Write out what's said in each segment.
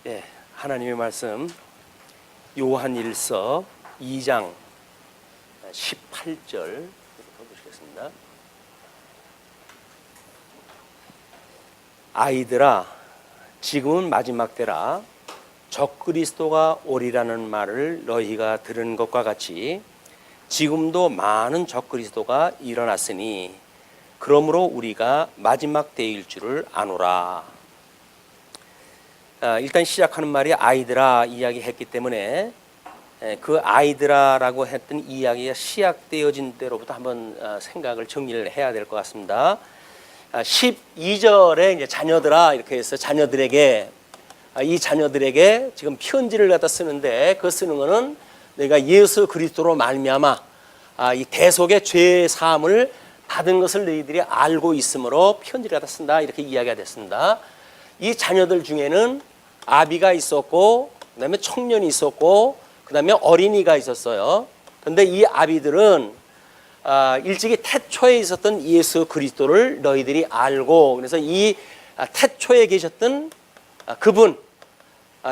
예, 하나님의 말씀 요한일서 2장 18절 보시겠습니다. 아이들아, 지금은 마지막 때라. 적그리스도가 오리라는 말을 너희가 들은 것과 같이 지금도 많은 적그리스도가 일어났으니 그러므로 우리가 마지막 때일 줄을 아노라. 일단 시작하는 말이 아이들아 이야기했기 때문에 그 아이들아라고 했던 이야기가 시작되어진 때로부터 한번 생각을 정리를 해야 될 것 같습니다. 12절에 이제 자녀들아 이렇게 해서 자녀들에게 이 자녀들에게 지금 편지를 갖다 쓰는데 그 쓰는 거는 내가 예수 그리스도로 말미암아 이 대속의 죄 사함을 받은 것을 너희들이 알고 있으므로 편지를 갖다 쓴다 이렇게 이야기가 됐습니다. 이 자녀들 중에는 아비가 있었고 그다음에 청년이 있었고 그다음에 어린이가 있었어요. 그런데 이 아비들은 일찍이 태초에 있었던 예수 그리스도를 너희들이 알고 그래서 이 태초에 계셨던 그분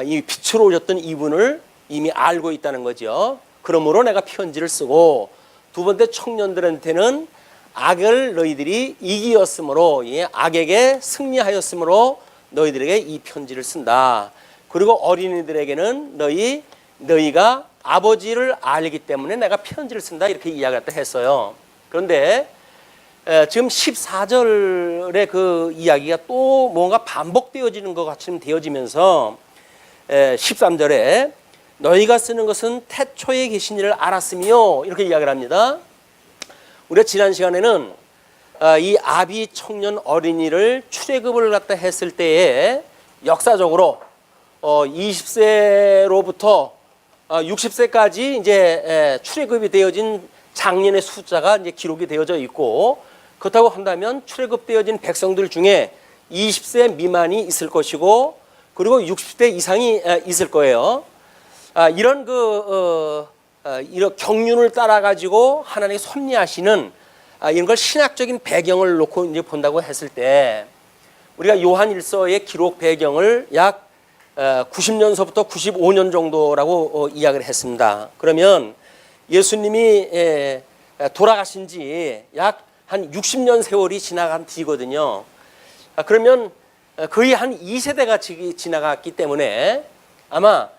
이 빛으로 오셨던 이분을 이미 알고 있다는 거죠. 그러므로 내가 편지를 쓰고 두 번째 청년들한테는 악을 너희들이 이기었으므로 악에게 승리하였으므로 너희들에게 이 편지를 쓴다. 그리고 어린이들에게는 너희가 아버지를 알기 때문에 내가 편지를 쓴다 이렇게 이야기를 했어요. 그런데 지금 14절의 그 이야기가 또 뭔가 반복되어지는 것 같이 되어지면서 13절에 너희가 쓰는 것은 태초에 계신 이를 알았으며 이렇게 이야기를 합니다. 우리가 지난 시간에는 이 아비 청년 어린이를 출애굽을 갖다 했을 때에 역사적으로 20세로부터 60세까지 이제 출애굽이 되어진 장년의 숫자가 이제 기록이 되어져 있고 그렇다고 한다면 출애굽되어진 백성들 중에 20세 미만이 있을 것이고 그리고 60대 이상이 있을 거예요. 이런 이런 경륜을 따라 가지고 하나님이 섭리하시는 이런 걸 신학적인 배경을 놓고 이제 본다고 했을 때 우리가 요한일서의 기록 배경을 약 90년서부터 95년 정도라고 이야기를 했습니다. 그러면 예수님이 돌아가신 지 약 한 60년 세월이 지나간 뒤거든요. 그러면 거의 한 2세대가 지나갔기 때문에 아마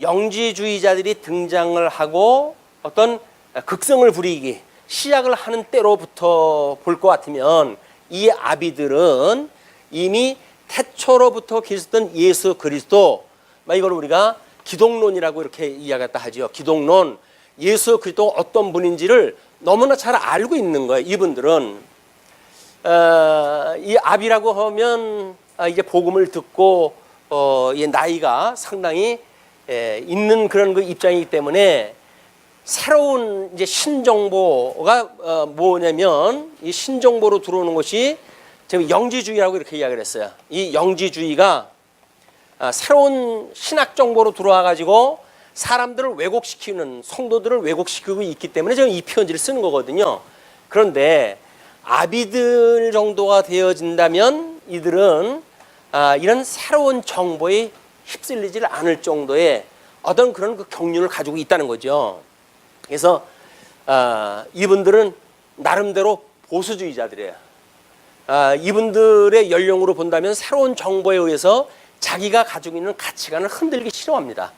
영지주의자들이 등장을 하고 어떤 극성을 부리기 시작을 하는 때로부터 볼 것 같으면 이 아비들은 이미 태초로부터 계셨던 예수 그리스도 이걸 우리가 기독론이라고 이렇게 이야기했다 하죠. 기독론 예수 그리스도가 어떤 분인지를 너무나 잘 알고 있는 거예요. 이분들은 이 아비라고 하면 이제 복음을 듣고 나이가 상당히 있는 그런 그 입장이기 때문에 새로운 이제 신정보가 뭐냐면 이 신정보로 들어오는 것이 지금 영지주의라고 이렇게 이야기를 했어요. 이 영지주의가 새로운 신학 정보로 들어와 가지고 사람들을 왜곡시키는 성도들을 왜곡시키고 있기 때문에 지금 이 편지를 쓰는 거거든요. 그런데 아비들 정도가 되어진다면 이들은 이런 새로운 정보에 휩쓸리지 않을 정도의 어떤 그런 그 경륜을 가지고 있다는 거죠. 그래서 이분들은 나름대로 보수주의자들이에요. 이분들의 연령으로 본다면 새로운 정보에 의해서 자기가 가지고 있는 가치관을 흔들기 싫어합니다.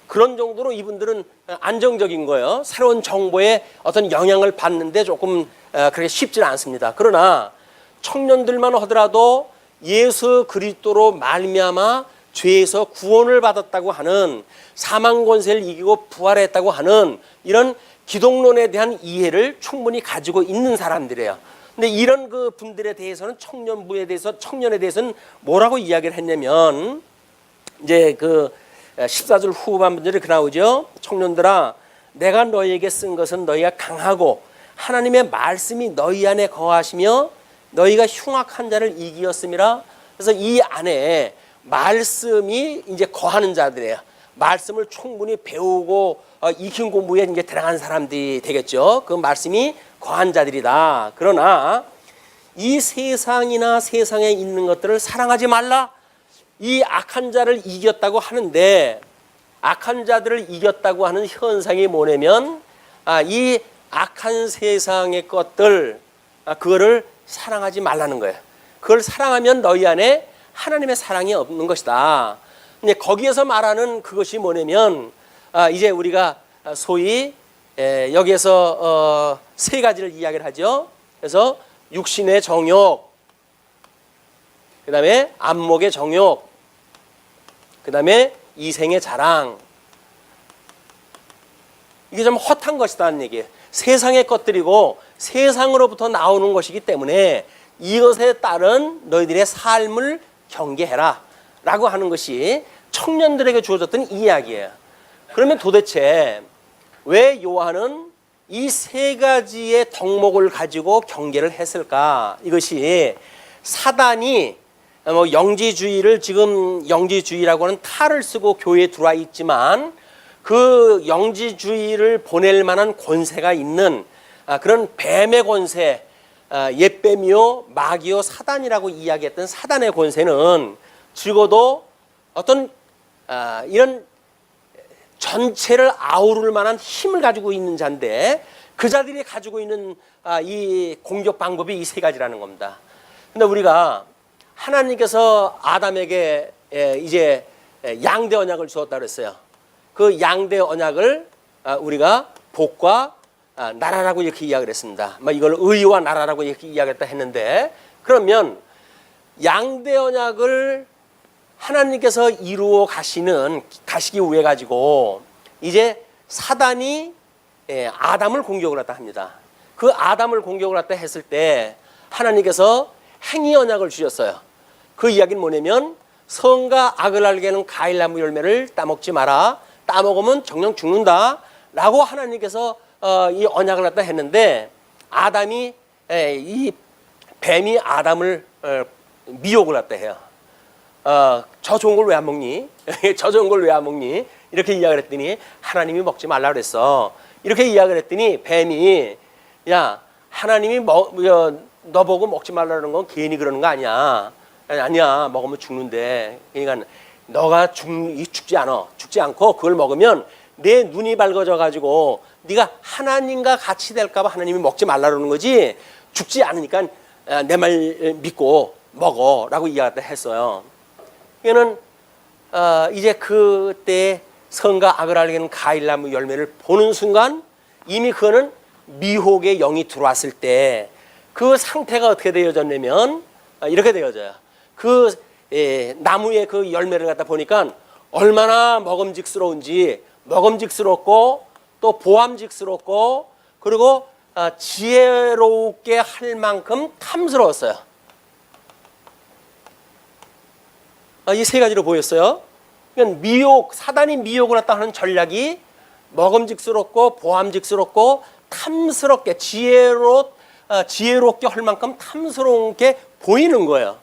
그런 정도로 이분들은 안정적인 거예요. 새로운 정보에 어떤 영향을 받는데 조금 그렇게 쉽지는 않습니다. 그러나 청년들만 하더라도 예수 그리스도로 말미암아 죄에서 구원을 받았다고 하는 사망 권세를 이기고 부활했다고 하는 이런 기독론에 대한 이해를 충분히 가지고 있는 사람들이에요. 근데 이런 그 분들에 대해서는 청년에 대해서는 뭐라고 이야기를 했냐면 이제 그 14절 후반부절에 그렇게 나오죠. 청년들아, 내가 너희에게 쓴 것은 너희가 강하고 하나님의 말씀이 너희 안에 거하시며 너희가 흉악한 자를 이기었음이라. 그래서 이 안에 말씀이 이제 거하는 자들이에요. 말씀을 충분히 배우고 익힌 공부에 이제 들어간 사람들이 되겠죠. 그 말씀이 거한 자들이다. 그러나 이 세상이나 세상에 있는 것들을 사랑하지 말라. 이 악한 자를 이겼다고 하는데 악한 자들을 이겼다고 하는 현상이 뭐냐면 이 악한 세상의 것들 그거를 사랑하지 말라는 거예요. 그걸 사랑하면 너희 안에 하나님의 사랑이 없는 것이다. 근데 거기에서 말하는 그것이 뭐냐면 이제 우리가 소위 여기에서 세 가지를 이야기를 하죠. 그래서 육신의 정욕, 그 다음에 안목의 정욕, 그 다음에 이생의 자랑. 이게 좀 헛한 것이다는 얘기예요. 세상의 것들이고 세상으로부터 나오는 것이기 때문에 이것에 따른 너희들의 삶을 경계해라 라고 하는 것이 청년들에게 주어졌던 이야기예요. 그러면 도대체 왜 요한은 이 세 가지의 덕목을 가지고 경계를 했을까? 이것이 사단이 영지주의를 지금 영지주의라고 하는 탈을 쓰고 교회에 들어와 있지만 그 영지주의를 보낼 만한 권세가 있는 그런 뱀의 권세, 옛뱀이요 마귀요 사단이라고 이야기했던 사단의 권세는 적어도 어떤 이런 전체를 아우를 만한 힘을 가지고 있는 자인데 그 자들이 가지고 있는 이 공격 방법이 이 세 가지라는 겁니다. 근데 우리가 하나님께서 아담에게 이제 양대 언약을 주었다 그랬어요. 그 양대 언약을 우리가 복과 나라라고 이렇게 이야기를 했습니다. 이걸 의와 나라라고 이렇게 이야기했다 했는데 그러면 양대 언약을 하나님께서 이루어 가시기 위해 가지고 이제 사단이 아담을 공격을 했다 합니다. 그 아담을 공격을 했다 했을 때 하나님께서 행위 언약을 주셨어요. 그 이야기는 뭐냐면 선과 악을 알게 하는 과일나무 열매를 따먹지 마라. 따먹으면 정령 죽는다 라고 하나님께서 이 언약을 갖다 했는데 아담이 이 뱀이 아담을 미혹을 갖다 해요. 저 좋은 걸 왜 안 먹니? 저 좋은 걸 왜 안 먹니? 이렇게 이야기를 했더니 하나님이 먹지 말라 그랬어. 이렇게 이야기를 했더니 뱀이 야 하나님이 너 보고 먹지 말라는 건 괜히 그러는 거 아니야. 아니야 먹으면 죽는데. 그러니까 너가 죽지 않아. 죽지 않고 그걸 먹으면 내 눈이 밝아져 가지고 네가 하나님과 같이 될까 봐 하나님이 먹지 말라 그러는 거지 죽지 않으니까 내 말 믿고 먹어라고 이야기를 했어요. 이거는 이제 그때 선과 악을 알게 하는 과일나무 열매를 보는 순간 이미 그거는 미혹의 영이 들어왔을 때 그 상태가 어떻게 되어졌냐면 이렇게 되어져요. 그 나무의 그 열매를 갖다 보니까 얼마나 먹음직스러운지 먹음직스럽고 또 보암직스럽고 그리고 지혜롭게 할 만큼 탐스러웠어요. 이 세 가지로 보였어요. 그러니까 사단이 미혹을 갖다 하는 전략이 먹음직스럽고 보암직스럽고 탐스럽게 지혜롭게 할 만큼 탐스럽게 보이는 거예요.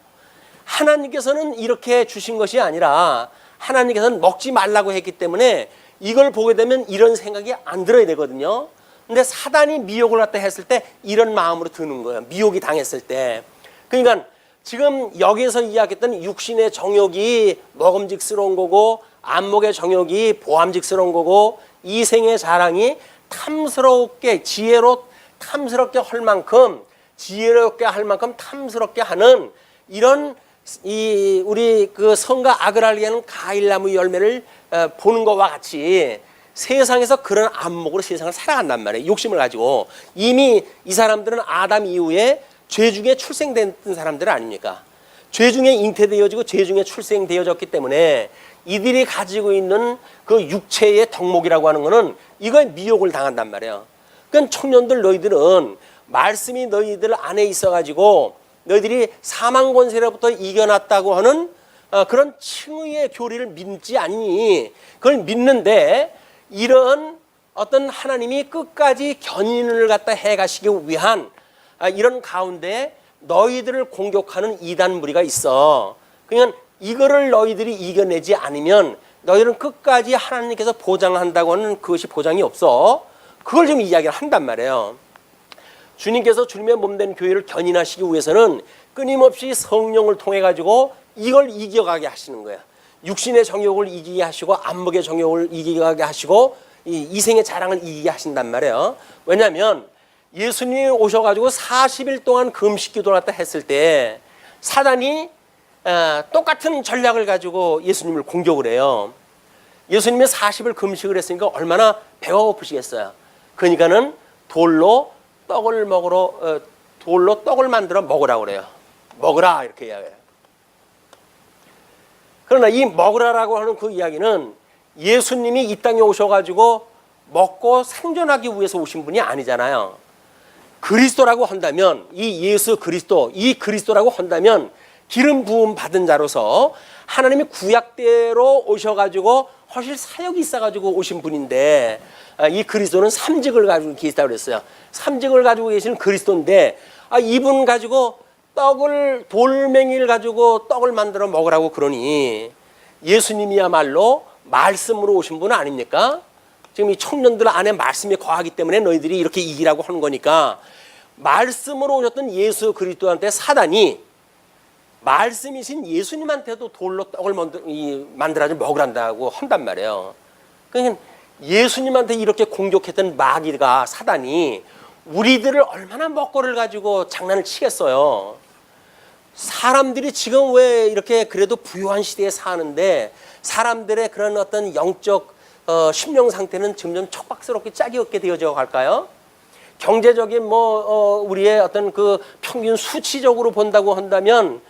하나님께서는 이렇게 주신 것이 아니라 하나님께서는 먹지 말라고 했기 때문에 이걸 보게 되면 이런 생각이 안 들어야 되거든요. 근데 사단이 미혹을 갖다 했을 때 이런 마음으로 드는 거예요. 미혹이 당했을 때. 그러니까 지금 여기에서 이야기했던 육신의 정욕이 먹음직스러운 거고 안목의 정욕이 보암직스러운 거고 이생의 자랑이 탐스럽게 탐스럽게 할 만큼 지혜롭게 할 만큼 탐스럽게 하는 이런 우리 그 선과 악을 알게 하는 과일나무 열매를 보는 것과 같이 세상에서 그런 안목으로 세상을 살아간단 말이에요. 욕심을 가지고 이미 이 사람들은 아담 이후에 죄 중에 출생된 사람들 아닙니까? 죄 중에 잉태되어지고 죄 중에 출생되어졌기 때문에 이들이 가지고 있는 그 육체의 덕목이라고 하는 거는 이거에 미혹을 당한단 말이에요. 그러니까 청년들 너희들은 말씀이 너희들 안에 있어가지고 너희들이 사망 권세로부터 이겨놨다고 하는 그런 칭의의 교리를 믿지 않니? 그걸 믿는데 이런 어떤 하나님이 끝까지 견인을 갖다 해가시기 위한 이런 가운데 너희들을 공격하는 이단 무리가 있어. 그러니까 이거를 너희들이 이겨내지 않으면 너희들은 끝까지 하나님께서 보장한다고 하는 그것이 보장이 없어. 그걸 좀 이야기를 한단 말이에요. 주님께서 주님의 몸된 교회를 견인하시기 위해서는 끊임없이 성령을 통해 가지고 이걸 이겨가게 하시는 거예요. 육신의 정욕을 이기게 하시고 안목의 정욕을 이기게 하시고 이 이생의 자랑을 이기게 하신단 말이에요. 왜냐하면 예수님이 오셔가지고 40일 동안 금식 기도를 갖다 했을 때 사단이 똑같은 전략을 가지고 예수님을 공격을 해요. 예수님이 40일 금식을 했으니까 얼마나 배가 고프시겠어요. 그러니까는 돌로 떡을 만들어 먹으라고 그래요. 먹으라 이렇게 이야기해요. 그러나 이 먹으라라고 하는 그 이야기는 예수님이 이 땅에 오셔가지고 먹고 생존하기 위해서 오신 분이 아니잖아요. 그리스도라고 한다면 이 예수 그리스도, 이 그리스도라고 한다면 기름 부음 받은 자로서 하나님의 구약대로 오셔가지고 훨씬 사역이 있어가지고 오신 분인데 이 그리스도는 삼직을 가지고 계시다고 그랬어요. 삼직을 가지고 계시는 그리스도인데 이분 가지고 돌멩이를 가지고 떡을 만들어 먹으라고 그러니 예수님이야말로 말씀으로 오신 분 아닙니까? 지금 이 청년들 안에 말씀이 거하기 때문에 너희들이 이렇게 이기라고 하는 거니까 말씀으로 오셨던 예수 그리스도한테 사단이 말씀이신 예수님한테도 돌로 떡을 만들어서 먹으란다고 한단 말이에요. 그러니까 예수님한테 이렇게 공격했던 마귀가 사단이 우리들을 얼마나 먹거리를 가지고 장난을 치겠어요. 사람들이 지금 왜 이렇게 그래도 부유한 시대에 사는데 사람들의 그런 어떤 영적 심령 상태는 점점 척박스럽게 짝이 없게 되어져 갈까요? 경제적인 우리의 어떤 그 평균 수치적으로 본다고 한다면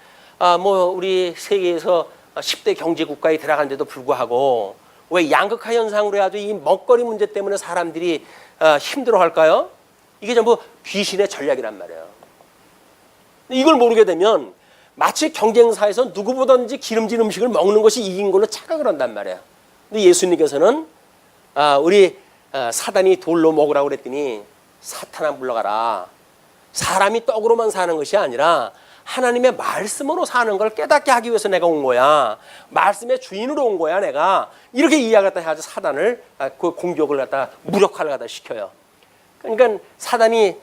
우리 세계에서 10대 경제 국가에 들어간데도 불구하고 왜 양극화 현상으로 해가지고 이 먹거리 문제 때문에 사람들이 힘들어 할까요? 이게 전부 귀신의 전략이란 말이에요. 이걸 모르게 되면 마치 경쟁사에서 누구보다든지 기름진 음식을 먹는 것이 이긴 걸로 착각을 한단 말이에요. 근데 예수님께서는 우리 사단이 돌로 먹으라고 그랬더니 사탄아 물러가라. 사람이 떡으로만 사는 것이 아니라 하나님의 말씀으로 사는 걸 깨닫게 하기 위해서 내가 온 거야. 말씀의 주인으로 온 거야 내가. 이렇게 이야기를 해가지고 사단을 그 공격을 갖다 무력화를 갖다 시켜요. 그러니까 사단이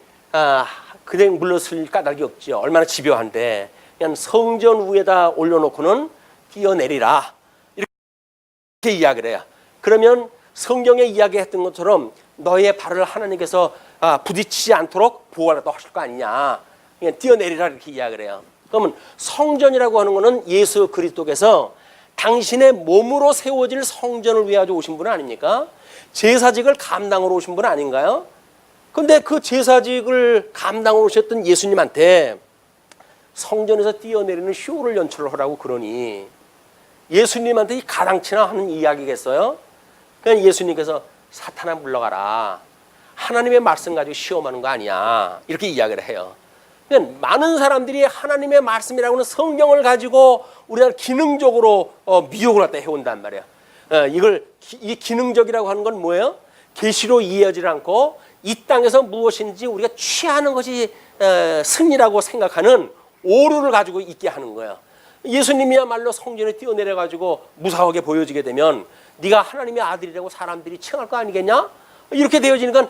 그냥 물러설 까닭이 없죠. 얼마나 집요한데 그냥 성전 위에다 올려놓고는 뛰어내리라 이렇게 이야기를 해요. 그러면 성경에 이야기했던 것처럼 너의 발을 하나님께서 부딪히지 않도록 보호하라고 하실 거 아니냐. 그냥 뛰어내리라 이렇게 이야기를 해요. 그러면 성전이라고 하는 것은 예수 그리스도께서 당신의 몸으로 세워질 성전을 위하여 오신 분 아닙니까? 제사직을 감당하러 오신 분 아닌가요? 근데 그 제사직을 감당하러 오셨던 예수님한테 성전에서 뛰어내리는 쇼를 연출하라고 그러니 예수님한테 이 가당치나 하는 이야기겠어요? 그냥 예수님께서 사탄아 물러가라. 하나님의 말씀 가지고 시험하는 거 아니야. 이렇게 이야기를 해요. 그러니까 많은 사람들이 하나님의 말씀이라고 하는 성경을 가지고 우리가 기능적으로 미혹을 갖다 해온단 말이에요. 이 기능적이라고 하는 건 뭐예요? 계시로 이해하지 않고 이 땅에서 무엇인지 우리가 취하는 것이 승리라고 생각하는 오류를 가지고 있게 하는 거예요. 예수님이야말로 성전에 뛰어내려 가지고 무사하게 보여지게 되면 네가 하나님의 아들이라고 사람들이 칭할 거 아니겠냐? 이렇게 되어지니까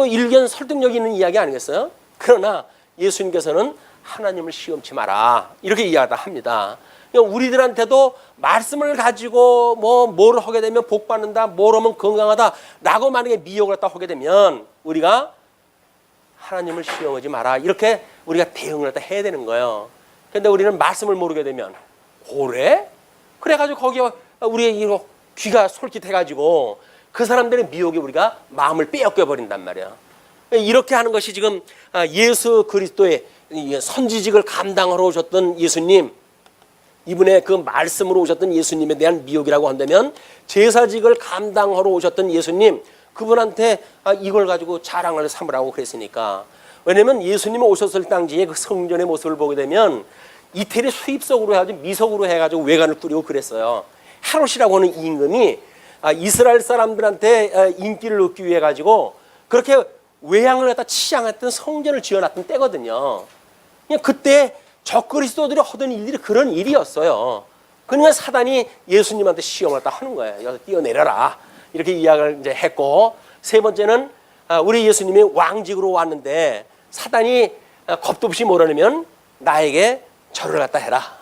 일견 설득력 있는 이야기 아니겠어요? 그러나 예수님께서는 하나님을 시험치 마라 이렇게 이야기를 합니다. 우리들한테도 말씀을 가지고 뭘 하게 되면 복 받는다, 뭘 하면 건강하다 라고 만약에 미혹을 갖다 하게 되면 우리가 하나님을 시험하지 마라 이렇게 우리가 대응을 갖다 해야 되는 거예요. 그런데 우리는 말씀을 모르게 되면 그래? 그래가지고 거기에 우리의 귀가 솔깃해가지고 그 사람들의 미혹에 우리가 마음을 빼앗겨 버린단 말이에요. 이렇게 하는 것이 지금 예수 그리스도의 선지직을 감당하러 오셨던 예수님, 이분의 그 말씀으로 오셨던 예수님에 대한 미혹이라고 한다면 제사직을 감당하러 오셨던 예수님, 그분한테 이걸 가지고 자랑을 삼으라고 그랬으니까. 왜냐하면 예수님이 오셨을 당시에 그 성전의 모습을 보게 되면 이태리 수입석으로 해가지고 미석으로 해가지고 외관을 꾸리고 그랬어요. 헤롯이라고 하는 임금이 이스라엘 사람들한테 인기를 얻기 위해 가지고 그렇게 외양을 갖다 치장했던 성전을 지어놨던 때거든요. 그때 적그리스도들이 하던 일들이 그런 일이었어요. 그러니까 사단이 예수님한테 시험을 갖다 하는 거예요. 여기서 뛰어내려라 이렇게 이야기를 이제 했고, 세 번째는 우리 예수님이 왕직으로 왔는데 사단이 겁도 없이 몰아내면 나에게 절을 갖다 해라.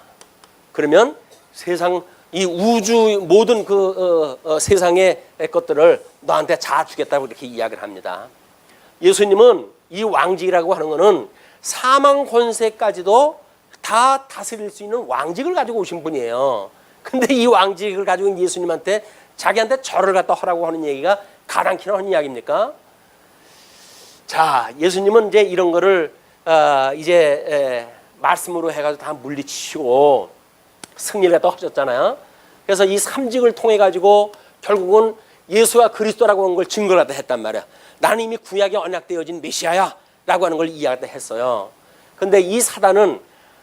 그러면 세상 이 우주 모든 세상의 것들을 너한테 다 주겠다고 이렇게 이야기를 합니다. 예수님은 이 왕직이라고 하는 것은 사망 권세까지도 다 다스릴 수 있는 왕직을 가지고 오신 분이에요. 근데 이 왕직을 가지고 있는 예수님한테 자기한테 절을 갖다 하라고 하는 얘기가 가당키나 하는 이야기입니까? 자, 예수님은 이제 이런 거를 말씀으로 해가지고 다 물리치시고 승리를 갖다 하셨잖아요. 그래서 이 삼직을 통해 가지고 결국은 예수가 그리스도라고 하는 걸 증거를 갖다 했단 말이야. 나는 이미 구약에 언약되어진 메시아야 라고 하는 걸 이야기를 했어요. 근데 이 사단은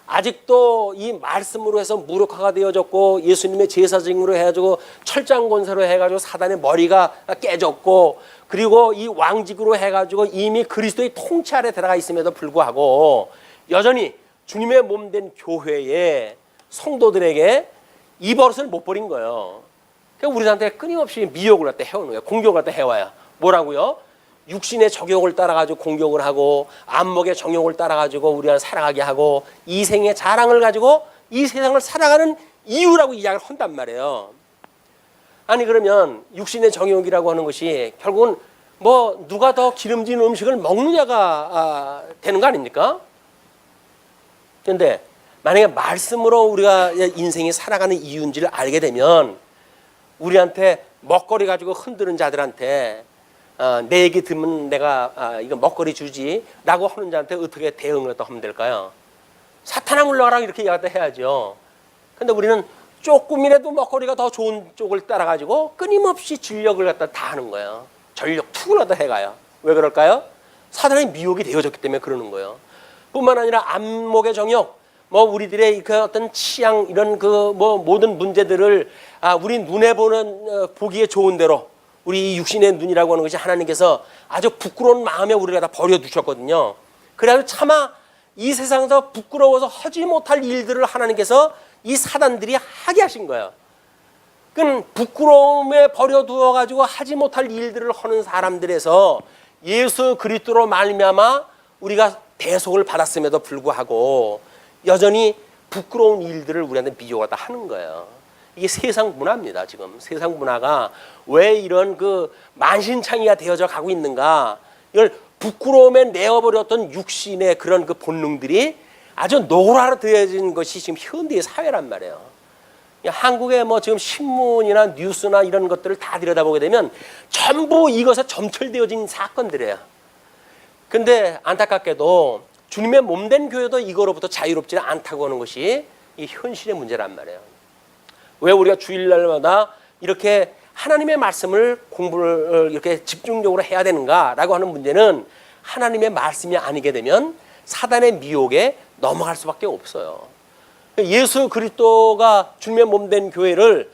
아직도 이 말씀으로 해서 무력화가 되어졌고 예수님의 제사증으로 해가지고 철장 권세로 해가지고 사단의 머리가 깨졌고 그리고 이 왕직으로 해가지고 이미 그리스도의 통치 아래 들어가 있음에도 불구하고 여전히 주님의 몸된 교회에 성도들에게 이 버릇을 못 버린 거예요. 그러니까 우리한테 끊임없이 미혹을 갖다 해오는 거예요. 공격을 갖다 해와요. 뭐라고요? 육신의 정욕을 따라가지고 공격을 하고 안목의 정욕을 따라가지고 우리가 살아가게 하고 이생의 자랑을 가지고 이 세상을 살아가는 이유라고 이야기를 한단 말이에요. 아니 그러면 육신의 정욕이라고 하는 것이 결국은 뭐 누가 더 기름진 음식을 먹느냐가 되는 거 아닙니까? 그런데 만약에 말씀으로 우리가 인생이 살아가는 이유인지를 알게 되면 우리한테 먹거리 가지고 흔드는 자들한테 내 얘기 듣면 내가 이거 먹거리 주지 라고 하는 자한테 어떻게 대응을 또 하면 될까요? 사탄아 물러가라 이렇게 해야죠. 근데 우리는 조금이라도 먹거리가 더 좋은 쪽을 따라가지고 끊임없이 진력을 갖다 다 하는 거예요. 전력 투구를 갖다 해가요. 왜 그럴까요? 사단의 미혹이 되어졌기 때문에 그러는 거예요. 뿐만 아니라 안목의 정욕, 뭐 우리들의 그 어떤 취향 이런 그 뭐 모든 문제들을 우리 눈에 보기에 좋은 대로 우리 육신의 눈이라고 하는 것이 하나님께서 아주 부끄러운 마음에 우리가 다 버려두셨거든요. 그래서 차마 이 세상에서 부끄러워서 하지 못할 일들을 하나님께서 이 사단들이 하게 하신 거예요. 그건 부끄러움에 버려두어가지고 하지 못할 일들을 하는 사람들에서 예수 그리스도로 말미암아 우리가 대속을 받았음에도 불구하고 여전히 부끄러운 일들을 우리한테 미혹하다 하는 거예요. 이게 세상 문화입니다. 지금 세상 문화가 왜 이런 그 만신창이가 되어져 가고 있는가? 이걸 부끄러움에 내어버렸던 육신의 그런 그 본능들이 아주 노골화되어진 것이 지금 현대의 사회란 말이에요. 한국의 뭐 지금 신문이나 뉴스나 이런 것들을 다 들여다보게 되면 전부 이것에 점철되어진 사건들이에요. 근데 안타깝게도 주님의 몸된 교회도 이거로부터 자유롭지는 않다고 하는 것이 이 현실의 문제란 말이에요. 왜 우리가 주일날마다 이렇게 하나님의 말씀을 공부를 이렇게 집중적으로 해야 되는가라고 하는 문제는 하나님의 말씀이 아니게 되면 사단의 미혹에 넘어갈 수밖에 없어요. 예수 그리스도가 주님의 몸된 교회를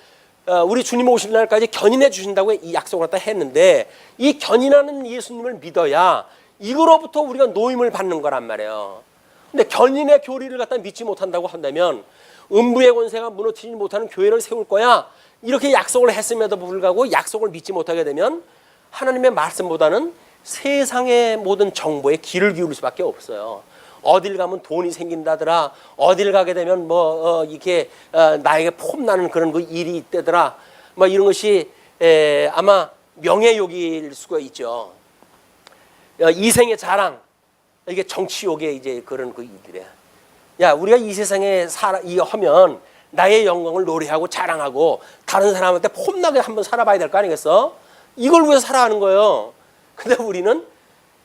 우리 주님 오실 날까지 견인해 주신다고 이 약속을 갖다 했는데 이 견인하는 예수님을 믿어야 이거로부터 우리가 노임을 받는 거란 말이에요. 근데 견인의 교리를 갖다 믿지 못한다고 한다면 음부의 권세가 무너뜨리지 못하는 교회를 세울 거야 이렇게 약속을 했음에도 불구하고 약속을 믿지 못하게 되면 하나님의 말씀보다는 세상의 모든 정보에 귀를 기울일 수밖에 없어요. 어딜 가면 돈이 생긴다더라. 어딜 가게 되면 이렇게 나에게 폼나는 그런 그 일이 있다더라. 뭐 이런 것이 아마 명예욕일 수가 있죠. 이생의 자랑, 이게 정치욕의 이제 그런 그 일들이야. 야, 우리가 이 세상에 하면 나의 영광을 노래하고 자랑하고 다른 사람한테 폼나게 한번 살아봐야 될 거 아니겠어? 이걸 위해서 살아가는 거예요. 근데 우리는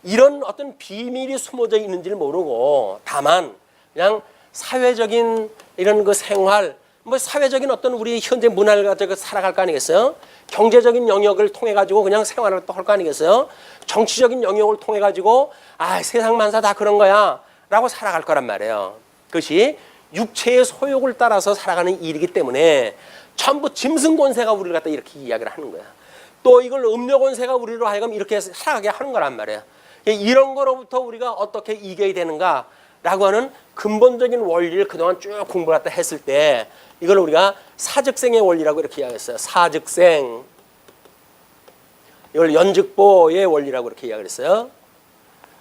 이런 어떤 비밀이 숨어져 있는지를 모르고 다만 그냥 사회적인 이런 그 생활, 뭐 사회적인 어떤 우리 현재 문화를 가지고 살아갈 거 아니겠어요? 경제적인 영역을 통해 가지고 그냥 생활을 또 할 거 아니겠어요? 정치적인 영역을 통해 가지고 세상 만사 다 그런 거야 라고 살아갈 거란 말이에요. 그것이 육체의 소욕을 따라서 살아가는 일이기 때문에 전부 짐승 권세가 우리를 갖다 이렇게 이야기를 하는 거야. 또 이걸 음료 권세가 우리로 하여금 이렇게 살아가게 하는 거란 말이에요. 이런 거로부터 우리가 어떻게 이겨야 되는가라고 하는 근본적인 원리를 그동안 쭉 공부를 갖다 했을 때 이걸 우리가 사즉생의 원리라고 이렇게 이야기했어요. 사즉생. 이걸 연즉보의 원리라고 이렇게 이야기를 했어요.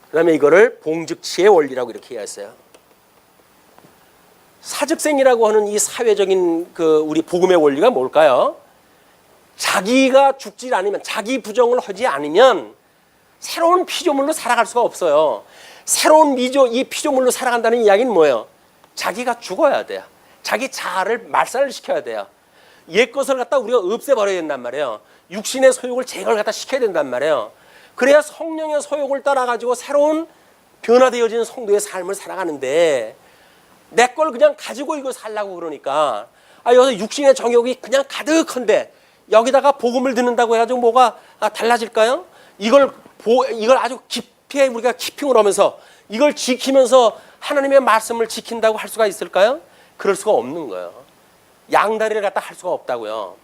그 다음에 이거를 봉즉치의 원리라고 이렇게 이야기했어요. 사직생이라고 하는 이 사회적인 그 우리 복음의 원리가 뭘까요? 자기가 죽지 않으면, 자기 부정을 하지 않으면 새로운 피조물로 살아갈 수가 없어요. 새로운 이 피조물로 살아간다는 이야기는 뭐예요? 자기가 죽어야 돼요. 자기 자아를 말살을 시켜야 돼요. 옛 것을 갖다 우리가 없애버려야 된단 말이에요. 육신의 소욕을 제거를 갖다 시켜야 된단 말이에요. 그래야 성령의 소욕을 따라가지고 새로운 변화되어지는 성도의 삶을 살아가는데, 내 걸 그냥 가지고 이거 살라고 그러니까, 여기서 육신의 정욕이 그냥 가득한데 여기다가 복음을 듣는다고 해가지고 뭐가 달라질까요? 이걸 아주 깊이 우리가 키핑을 하면서 이걸 지키면서 하나님의 말씀을 지킨다고 할 수가 있을까요? 그럴 수가 없는 거예요. 양다리를 갖다 할 수가 없다고요.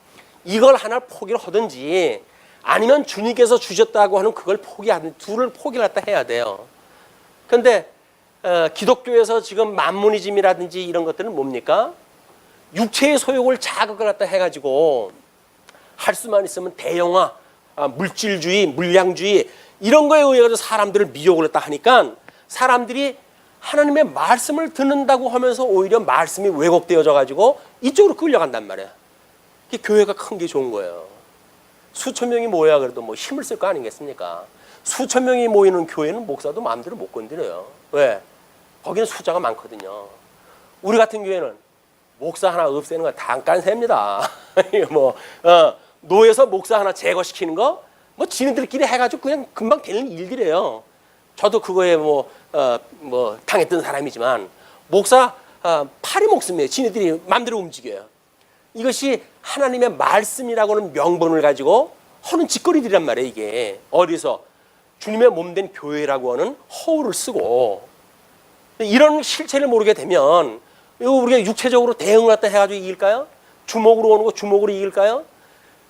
이걸 하나 포기를 하든지 아니면 주님께서 주셨다고 하는 그걸 포기하든, 둘을 포기를 갖다 해야 돼요. 그런데 기독교에서 지금 만모니즘이라든지 이런 것들은 뭡니까? 육체의 소욕을 자극을 갖다 해가지고 할 수만 있으면 대영화, 물질주의, 물량주의 이런 거에 의해 가지고 사람들을 미혹을 했다 하니까 사람들이 하나님의 말씀을 듣는다고 하면서 오히려 말씀이 왜곡되어져 가지고 이쪽으로 끌려간단 말이야. 그게 교회가 큰 게 좋은 거예요. 수천 명이 모여야 그래도 뭐 힘을 쓸 거 아니겠습니까? 수천 명이 모이는 교회는 목사도 마음대로 못 건드려요. 왜? 거기는 숫자가 많거든요. 우리 같은 교회는 목사 하나 없애는 거 단간세입니다. 노에서 목사 하나 제거시키는 거, 지네들끼리 해가지고 그냥 금방 되는 일들이에요. 저도 그거에 당했던 사람이지만, 목사 팔이 목숨이에요. 지네들이 마음대로 움직여요. 이것이 하나님의 말씀이라고 하는 명분을 가지고 하는 짓거리들이란 말이에요. 이게 어디서 주님의 몸된 교회라고 하는 허울을 쓰고, 이런 실체를 모르게 되면 우리가 육체적으로 대응을 갖다 해가지고 이길까요? 주먹으로 오는 거 주먹으로 이길까요?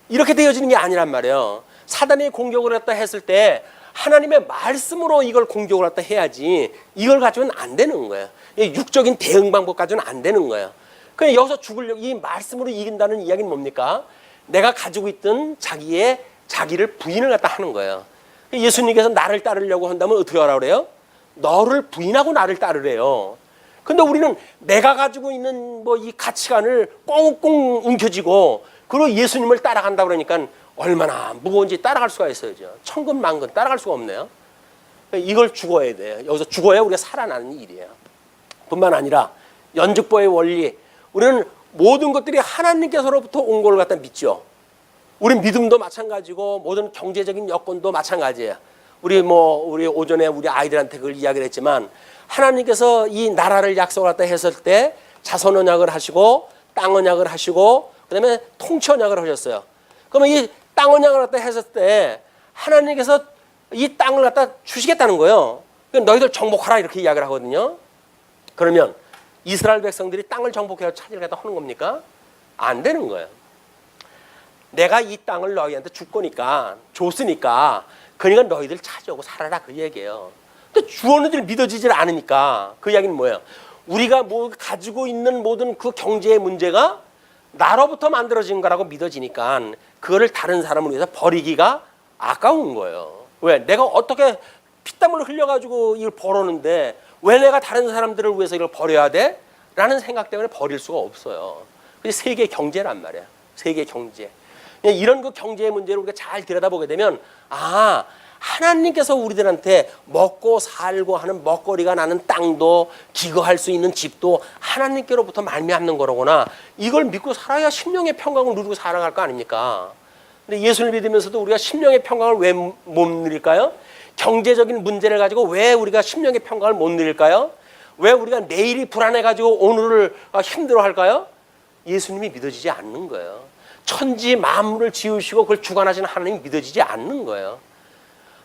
이렇게 되어지는 게 아니란 말이에요. 사단의 공격을 갖다 했을 때 하나님의 말씀으로 이걸 공격을 갖다 해야지, 이걸 가지고는 안 되는 거예요. 육적인 대응 방법 가지고는 안 되는 거예요. 그냥 여기서 죽으려고 이 말씀으로 이긴다는 이야기는 뭡니까? 내가 가지고 있던 자기를 부인을 갖다 하는 거예요. 예수님께서 나를 따르려고 한다면 어떻게 하라고 그래요? 너를 부인하고 나를 따르래요. 근데 우리는 내가 가지고 있는 이 가치관을 꽁꽁 움켜쥐고 그리고 예수님을 따라간다 그러니까 얼마나 무거운지 따라갈 수가 있어야죠. 천근만근 따라갈 수가 없네요. 이걸 죽어야 돼요. 여기서 죽어야 우리가 살아나는 일이에요. 뿐만 아니라 연죽보의 원리, 우리는 모든 것들이 하나님께서로부터 온 걸 갖다 믿죠. 우리 믿음도 마찬가지고 모든 경제적인 여건도 마찬가지예요. 우리 오전에 우리 아이들한테 그걸 이야기를 했지만, 하나님께서 이 나라를 약속을 갖다 했을 때 자선 언약을 하시고 땅 언약을 하시고 그다음에 통치 언약을 하셨어요. 그러면 이 땅 언약을 갖다 했을 때 하나님께서 이 땅을 갖다 주시겠다는 거예요. 그러니까 너희들 정복하라 이렇게 이야기를 하거든요. 그러면 이스라엘 백성들이 땅을 정복해서 차지를 갖다 하는 겁니까? 안 되는 거예요. 내가 이 땅을 너희한테 줄 거니까, 줬으니까 그러니까 너희들 차지하고 살아라 그 얘기예요. 근데 주어는들 믿어지질 않으니까 그 이야기는 뭐예요? 우리가 가지고 있는 모든 그 경제의 문제가 나로부터 만들어진 거라고 믿어지니까 그거를 다른 사람을 위해서 버리기가 아까운 거예요. 왜? 내가 어떻게 피땀을 흘려가지고 이걸 벌었는데 왜 내가 다른 사람들을 위해서 이걸 버려야 돼? 라는 생각 때문에 버릴 수가 없어요. 그게 세계 경제란 말이야. 세계 경제. 이런 그 경제의 문제를 우리가 잘 들여다보게 되면, 하나님께서 우리들한테 먹고 살고 하는 먹거리가 나는 땅도, 기거할 수 있는 집도 하나님께로부터 말미암는 거로구나. 이걸 믿고 살아야 심령의 평강을 누리고 살아갈 거 아닙니까? 근데 예수를 믿으면서도 우리가 심령의 평강을 왜 못 누릴까요? 경제적인 문제를 가지고 왜 우리가 심령의 평강을 못 누릴까요? 왜 우리가 내일이 불안해가지고 오늘을 힘들어할까요? 예수님이 믿어지지 않는 거예요. 천지 만물을 지으시고 그걸 주관하시는 하나님이 믿어지지 않는 거예요.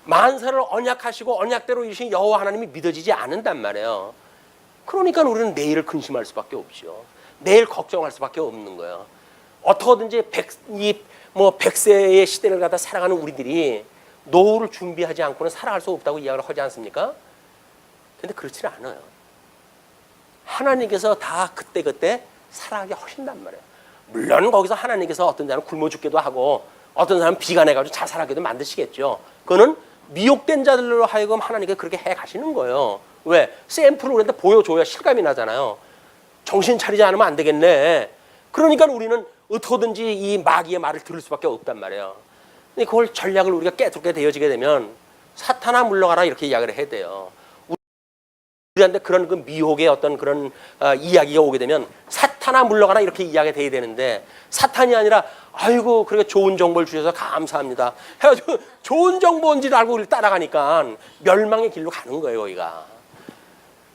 만사를 언약하시고 언약대로 이루신 여호와 하나님이 믿어지지 않는단 말이에요. 그러니까 우리는 내일을 근심할 수밖에 없죠. 내일 걱정할 수밖에 없는 거예요. 어떻게든지 100세의 시대를 갖다 살아가는 우리들이 노후를 준비하지 않고는 살아갈 수 없다고 이야기를 하지 않습니까? 근데 그렇지는 않아요. 하나님께서 다 그때그때 살아가게 하신단 말이에요. 물론 거기서 하나님께서 어떤 사람은 굶어 죽기도 하고 어떤 사람은 비가 내가지고 자살하기도 만드시겠죠. 그거는 미혹된 자들로 하여금 하나님께서 그렇게 해 가시는 거예요. 왜? 샘플을 우리한테 보여줘야 실감이 나잖아요. 정신 차리지 않으면 안 되겠네. 그러니까 우리는 어떻게든지 이 마귀의 말을 들을 수밖에 없단 말이에요. 근데 그걸 전략을 우리가 깨닫게 되어지게 되면 사탄아 물러가라 이렇게 이야기를 해야 돼요. 우리한테 그런 그 미혹의 어떤 그런 이야기가 오게 되면 사탄아 물러가라 이렇게 이야기가 돼야 되는데 사탄이 아니라 아이고 그렇게 좋은 정보를 주셔서 감사합니다 해가지고 좋은 정보인 줄 알고 우리를 따라가니까 멸망의 길로 가는 거예요 거기가.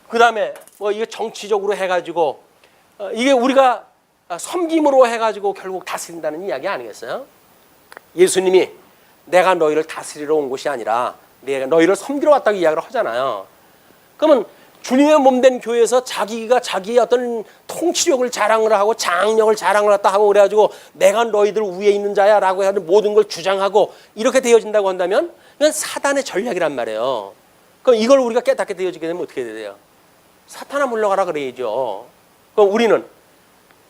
그 다음에 뭐 이게 정치적으로 해가지고 이게 우리가 섬김으로 해가지고 결국 다스린다는 이야기 아니겠어요? 예수님이 내가 너희를 다스리러 온 것이 아니라 내가 너희를 섬기러 왔다고 이야기를 하잖아요. 그러면 주님의 몸된 교회에서 자기가 자기의 어떤 통치력을 자랑을 하고 장력을 자랑을 했다 하고 그래가지고 내가 너희들 위에 있는 자야 라고 하는 모든 걸 주장하고 이렇게 되어진다고 한다면 이건 사단의 전략이란 말이에요. 그럼 이걸 우리가 깨닫게 되어지게 되면 어떻게 돼요? 사탄아 물러가라 그래야죠. 그럼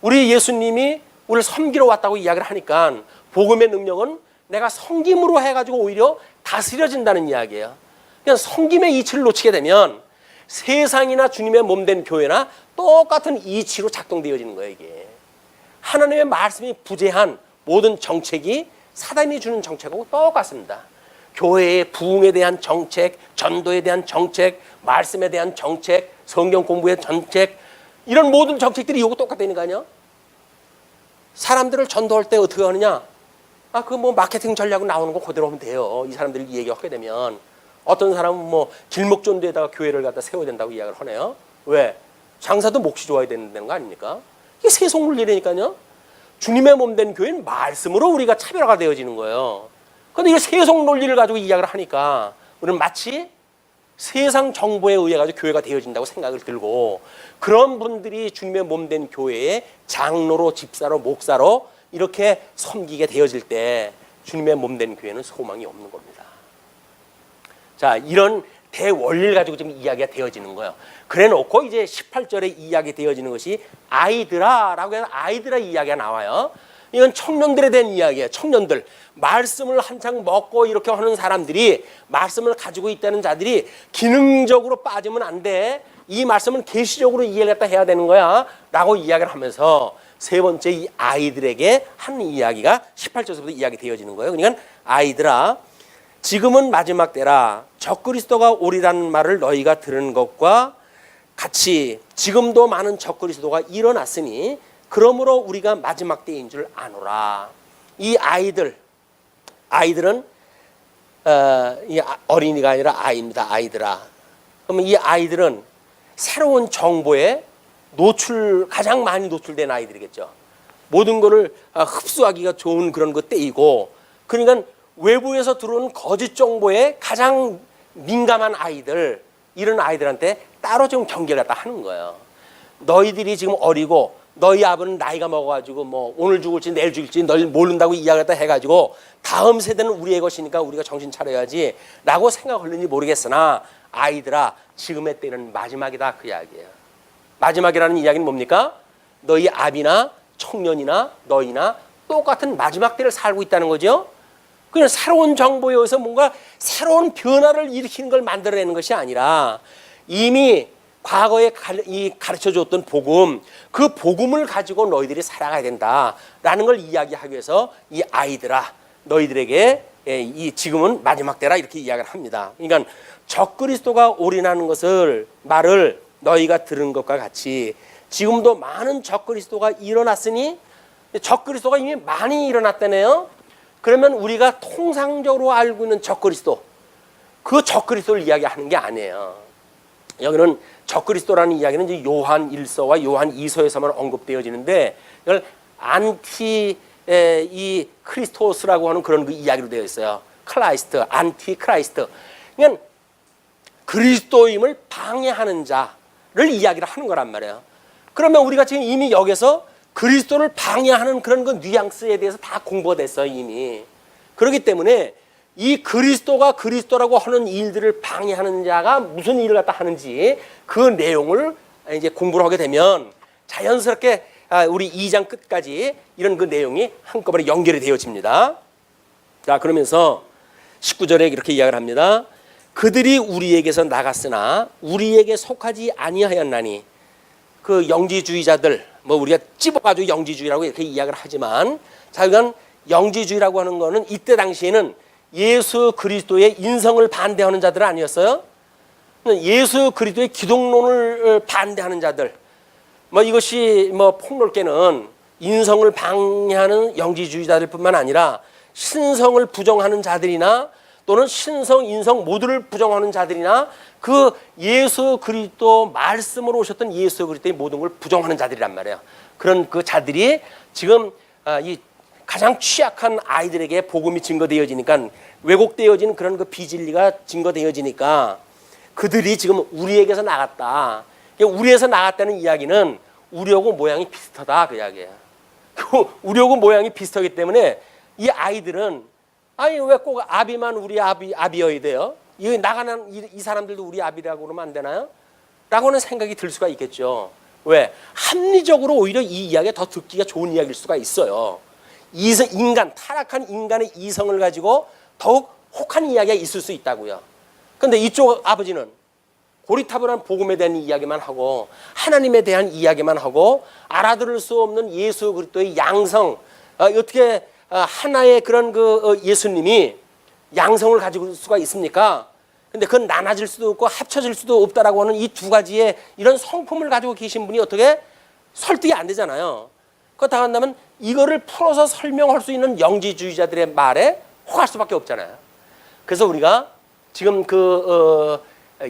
우리 예수님이 우리를 섬기러 왔다고 이야기를 하니까 복음의 능력은 내가 섬김으로 해가지고 오히려 다스려진다는 이야기예요. 그냥 섬김의 이치를 놓치게 되면 세상이나 주님의 몸된 교회나 똑같은 이치로 작동되어지는 거예요. 이게 하나님의 말씀이 부재한 모든 정책이 사단이 주는 정책하고 똑같습니다. 교회의 부흥에 대한 정책, 전도에 대한 정책, 말씀에 대한 정책, 성경 공부의 정책, 이런 모든 정책들이 이거 똑같다는 거 아니야? 사람들을 전도할 때 어떻게 하느냐? 그 뭐 마케팅 전략 나오는 거 그대로 하면 돼요. 이 사람들이 얘기하게 되면 어떤 사람은 뭐 길목전도에다가 교회를 갖다 세워야 된다고 이야기를 하네요. 왜? 장사도 몫이 좋아야 되는 거 아닙니까? 이게 세속논리라니까요. 주님의 몸된 교회는 말씀으로 우리가 차별화가 되어지는 거예요. 그런데 이게 세속논리를 가지고 이야기를 하니까 우리는 마치 세상 정보에 의해 가지고 교회가 되어진다고 생각을 들고 그런 분들이 주님의 몸된 교회의 장로로 집사로 목사로 이렇게 섬기게 되어질 때 주님의 몸된 교회는 소망이 없는 겁니다. 자, 이런 대원리를 가지고 지금 이야기가 되어지는 거예요. 그래 놓고 이제 18절에 이야기 되어지는 것이 아이들아라고 해서 아이들아 이야기가 나와요. 이건 청년들에 대한 이야기예요. 청년들. 말씀을 한창 먹고 이렇게 하는 사람들이 말씀을 가지고 있다는 자들이 기능적으로 빠지면 안 돼. 이 말씀은 계시적으로 이해를 갖다 해야 되는 거야. 라고 이야기를 하면서 세 번째 이 아이들에게 한 이야기가 18절부터 이야기 되어지는 거예요. 그러니까 아이들아 지금은 마지막 때라 적그리스도가 오리라는 말을 너희가 들은 것과 같이 지금도 많은 적그리스도가 일어났으니 그러므로 우리가 마지막 때인 줄 아노라. 이 아이들은 이 어린이가 아니라 아이입니다. 아이들아. 그러면 이 아이들은 새로운 정보에 가장 많이 노출된 아이들이겠죠. 모든 것을 흡수하기가 좋은 그런 그 때이고 그러니까 외부에서 들어오는 거짓 정보에 가장 민감한 아이들 이런 아이들한테 따로 좀 경계를 갖다 하는 거예요. 너희들이 지금 어리고 너희 아버는 나이가 먹어가지고 뭐 오늘 죽을지 내일 죽을지 널 모른다고 이야기를 해가지고 다음 세대는 우리의 것이니까 우리가 정신 차려야지 라고 생각하는지 모르겠으나 아이들아 지금의 때는 마지막이다 그 이야기예요. 마지막이라는 이야기는 뭡니까? 너희 아비나 청년이나 너희나 똑같은 마지막 때를 살고 있다는 거죠. 그냥 새로운 정보에 의해서 뭔가 새로운 변화를 일으키는 걸 만들어내는 것이 아니라 이미 과거에 가르쳐줬던 복음, 그 복음을 가지고 너희들이 살아가야 된다라는 걸 이야기하기 위해서 이 아이들아 너희들에게 이 지금은 마지막 때라 이렇게 이야기를 합니다. 그러니까 적그리스도가 올인하는 말을 너희가 들은 것과 같이 지금도 많은 적그리스도가 일어났으니 적그리스도가 이미 많이 일어났다네요. 그러면 우리가 통상적으로 알고 있는 적그리스도 그 적그리스도를 이야기하는 게 아니에요. 여기는 적그리스도라는 이야기는 이제 요한 1서와 요한 2서에서만 언급되어지는데 이걸 안티 이 크리스토스라고 하는 그런 그 이야기로 되어 있어요. 크라이스트, 안티 크라이스트. 그러니까 그리스도임을 방해하는 자를 이야기를 하는 거란 말이에요. 그러면 우리가 지금 이미 여기서 그리스도를 방해하는 그런 그 뉘앙스에 대해서 다 공부가 됐어요, 이미. 그렇기 때문에 이 그리스도가 그리스도라고 하는 일들을 방해하는 자가 무슨 일을 갖다 하는지 그 내용을 이제 공부를 하게 되면 자연스럽게 우리 2장 끝까지 이런 그 내용이 한꺼번에 연결이 되어집니다. 자, 그러면서 19절에 이렇게 이야기를 합니다. 그들이 우리에게서 나갔으나 우리에게 속하지 아니하였나니 그 영지주의자들, 뭐 우리가 찝어가지고 영지주의라고 이렇게 이야기를 하지만, 자, 이건 영지주의라고 하는 거는 이때 당시에는 예수 그리스도의 인성을 반대하는 자들 아니었어요? 예수 그리스도의 기독론을 반대하는 자들, 뭐 이것이 뭐 폭넓게는 인성을 방해하는 영지주의자들뿐만 아니라 신성을 부정하는 자들이나 또는 신성, 인성 모두를 부정하는 자들이나 그 예수 그리스도 말씀으로 오셨던 예수 그리스도의 모든 걸 부정하는 자들이란 말이에요. 그런 그 자들이 지금 이 가장 취약한 아이들에게 복음이 증거되어지니까, 왜곡되어진 그런 그 비진리가 증거되어지니까 그들이 지금 우리에게서 나갔다. 우리에서 나갔다는 이야기는 우리하고 모양이 비슷하다 그 이야기예요. 우리하고 모양이 비슷하기 때문에 이 아이들은 아니 왜 꼭 아비만 우리 아비여야 돼요? 이 나가는 이 사람들도 우리 아비라고 그러면 안 되나요? 라고는 생각이 들 수가 있겠죠. 왜? 합리적으로 오히려 이 이야기가 더 듣기가 좋은 이야기일 수가 있어요. 타락한 인간의 이성을 가지고 더욱 혹한 이야기가 있을 수 있다고요. 그런데 이쪽 아버지는 고리타분한 복음에 대한 이야기만 하고 하나님에 대한 이야기만 하고 알아들을 수 없는 예수 그리스도의 양성, 어떻게 하나의 그런 그 예수님이 양성을 가지고 수가 있습니까? 근데 그건 나눠질 수도 없고 합쳐질 수도 없다라고 하는 이 두 가지의 이런 성품을 가지고 계신 분이 어떻게 설득이 안 되잖아요. 그렇다고 한다면 이거를 풀어서 설명할 수 있는 영지주의자들의 말에 혹할 수밖에 없잖아요. 그래서 우리가 지금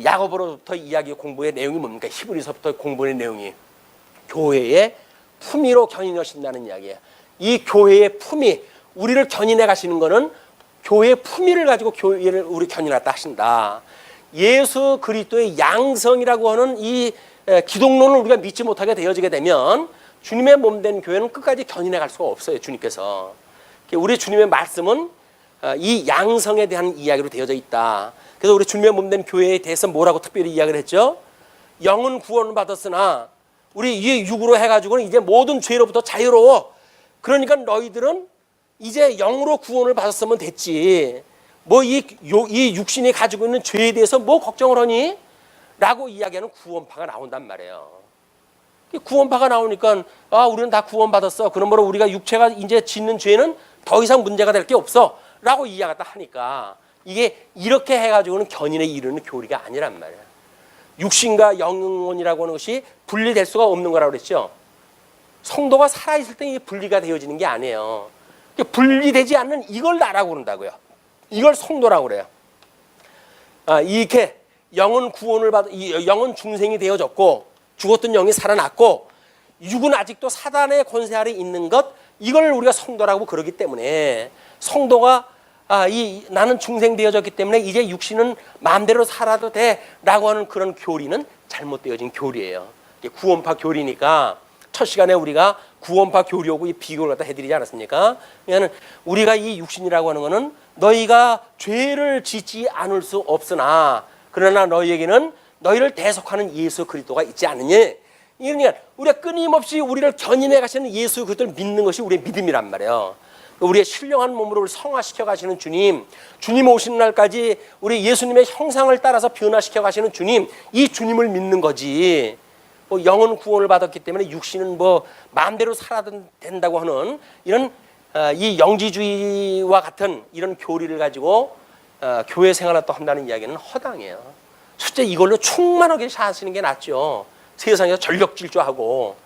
야고보로부터 이야기 공부의 내용이 뭡니까? 히브리서부터 공부의 내용이 교회의 품위로 견인하신다는 이야기예요. 이 교회의 품위, 우리를 견인해 가시는 것은 교회의 품위를 가지고 교회를 우리 견인했다 하신다. 예수 그리스도의 양성이라고 하는 이 기독론을 우리가 믿지 못하게 되어지게 되면 주님의 몸된 교회는 끝까지 견인해 갈 수가 없어요. 주님께서. 우리 주님의 말씀은 이 양성에 대한 이야기로 되어져 있다. 그래서 우리 주님의 몸된 교회에 대해서 뭐라고 특별히 이야기를 했죠? 영은 구원을 받았으나 우리 이 육으로 해가지고는 이제 모든 죄로부터 자유로워. 그러니까 너희들은 이제 영으로 구원을 받았으면 됐지. 뭐 이 육신이 가지고 있는 죄에 대해서 뭐 걱정을 하니? 라고 이야기하는 구원파가 나온단 말이에요. 구원파가 나오니까 우리는 다 구원받았어. 그러므로 우리가 육체가 이제 짓는 죄는 더 이상 문제가 될 게 없어. 라고 이야기하다 하니까 이게 이렇게 해가지고는 견인에 이르는 교리가 아니란 말이에요. 육신과 영혼이라고 하는 것이 분리될 수가 없는 거라고 그랬죠. 성도가 살아있을 때 이게 분리가 되어지는 게 아니에요. 분리되지 않는 이걸 나라고 그런다고요. 이걸 성도라고 그래요. 이렇게 영은 구원을 영은 중생이 되어졌고 죽었던 영이 살아났고 육은 아직도 사단의 권세 아래 있는 것, 이걸 우리가 성도라고 그러기 때문에 성도가 나는 중생되어졌기 때문에 이제 육신은 마음대로 살아도 돼라고 하는 그런 교리는 잘못되어진 교리예요. 구원파 교리니까 첫 시간에 우리가 구원파 교리하고 이 비교를 갖다 해드리지 않았습니까? 그러니까 우리가 이 육신이라고 하는 것은 너희가 죄를 짓지 않을 수 없으나 그러나 너희에게는 너희를 대속하는 예수 그리스도가 있지 않느냐. 그러니까 우리가 끊임없이 우리를 견인해 가시는 예수 그리스도를 믿는 것이 우리의 믿음이란 말이에요. 우리의 신령한 몸으로 성화시켜 가시는 주님 오시는 날까지 우리 예수님의 형상을 따라서 변화시켜 가시는 주님, 이 주님을 믿는 거지. 뭐 영은 구원을 받았기 때문에 육신은 뭐 마음대로 살아도 된다고 하는 이런 이 영지주의와 같은 이런 교리를 가지고 교회 생활을 또 한다는 이야기는 허당해요. 실제 이걸로 충만하게 사시는 게 낫죠. 세상에서 전력질주하고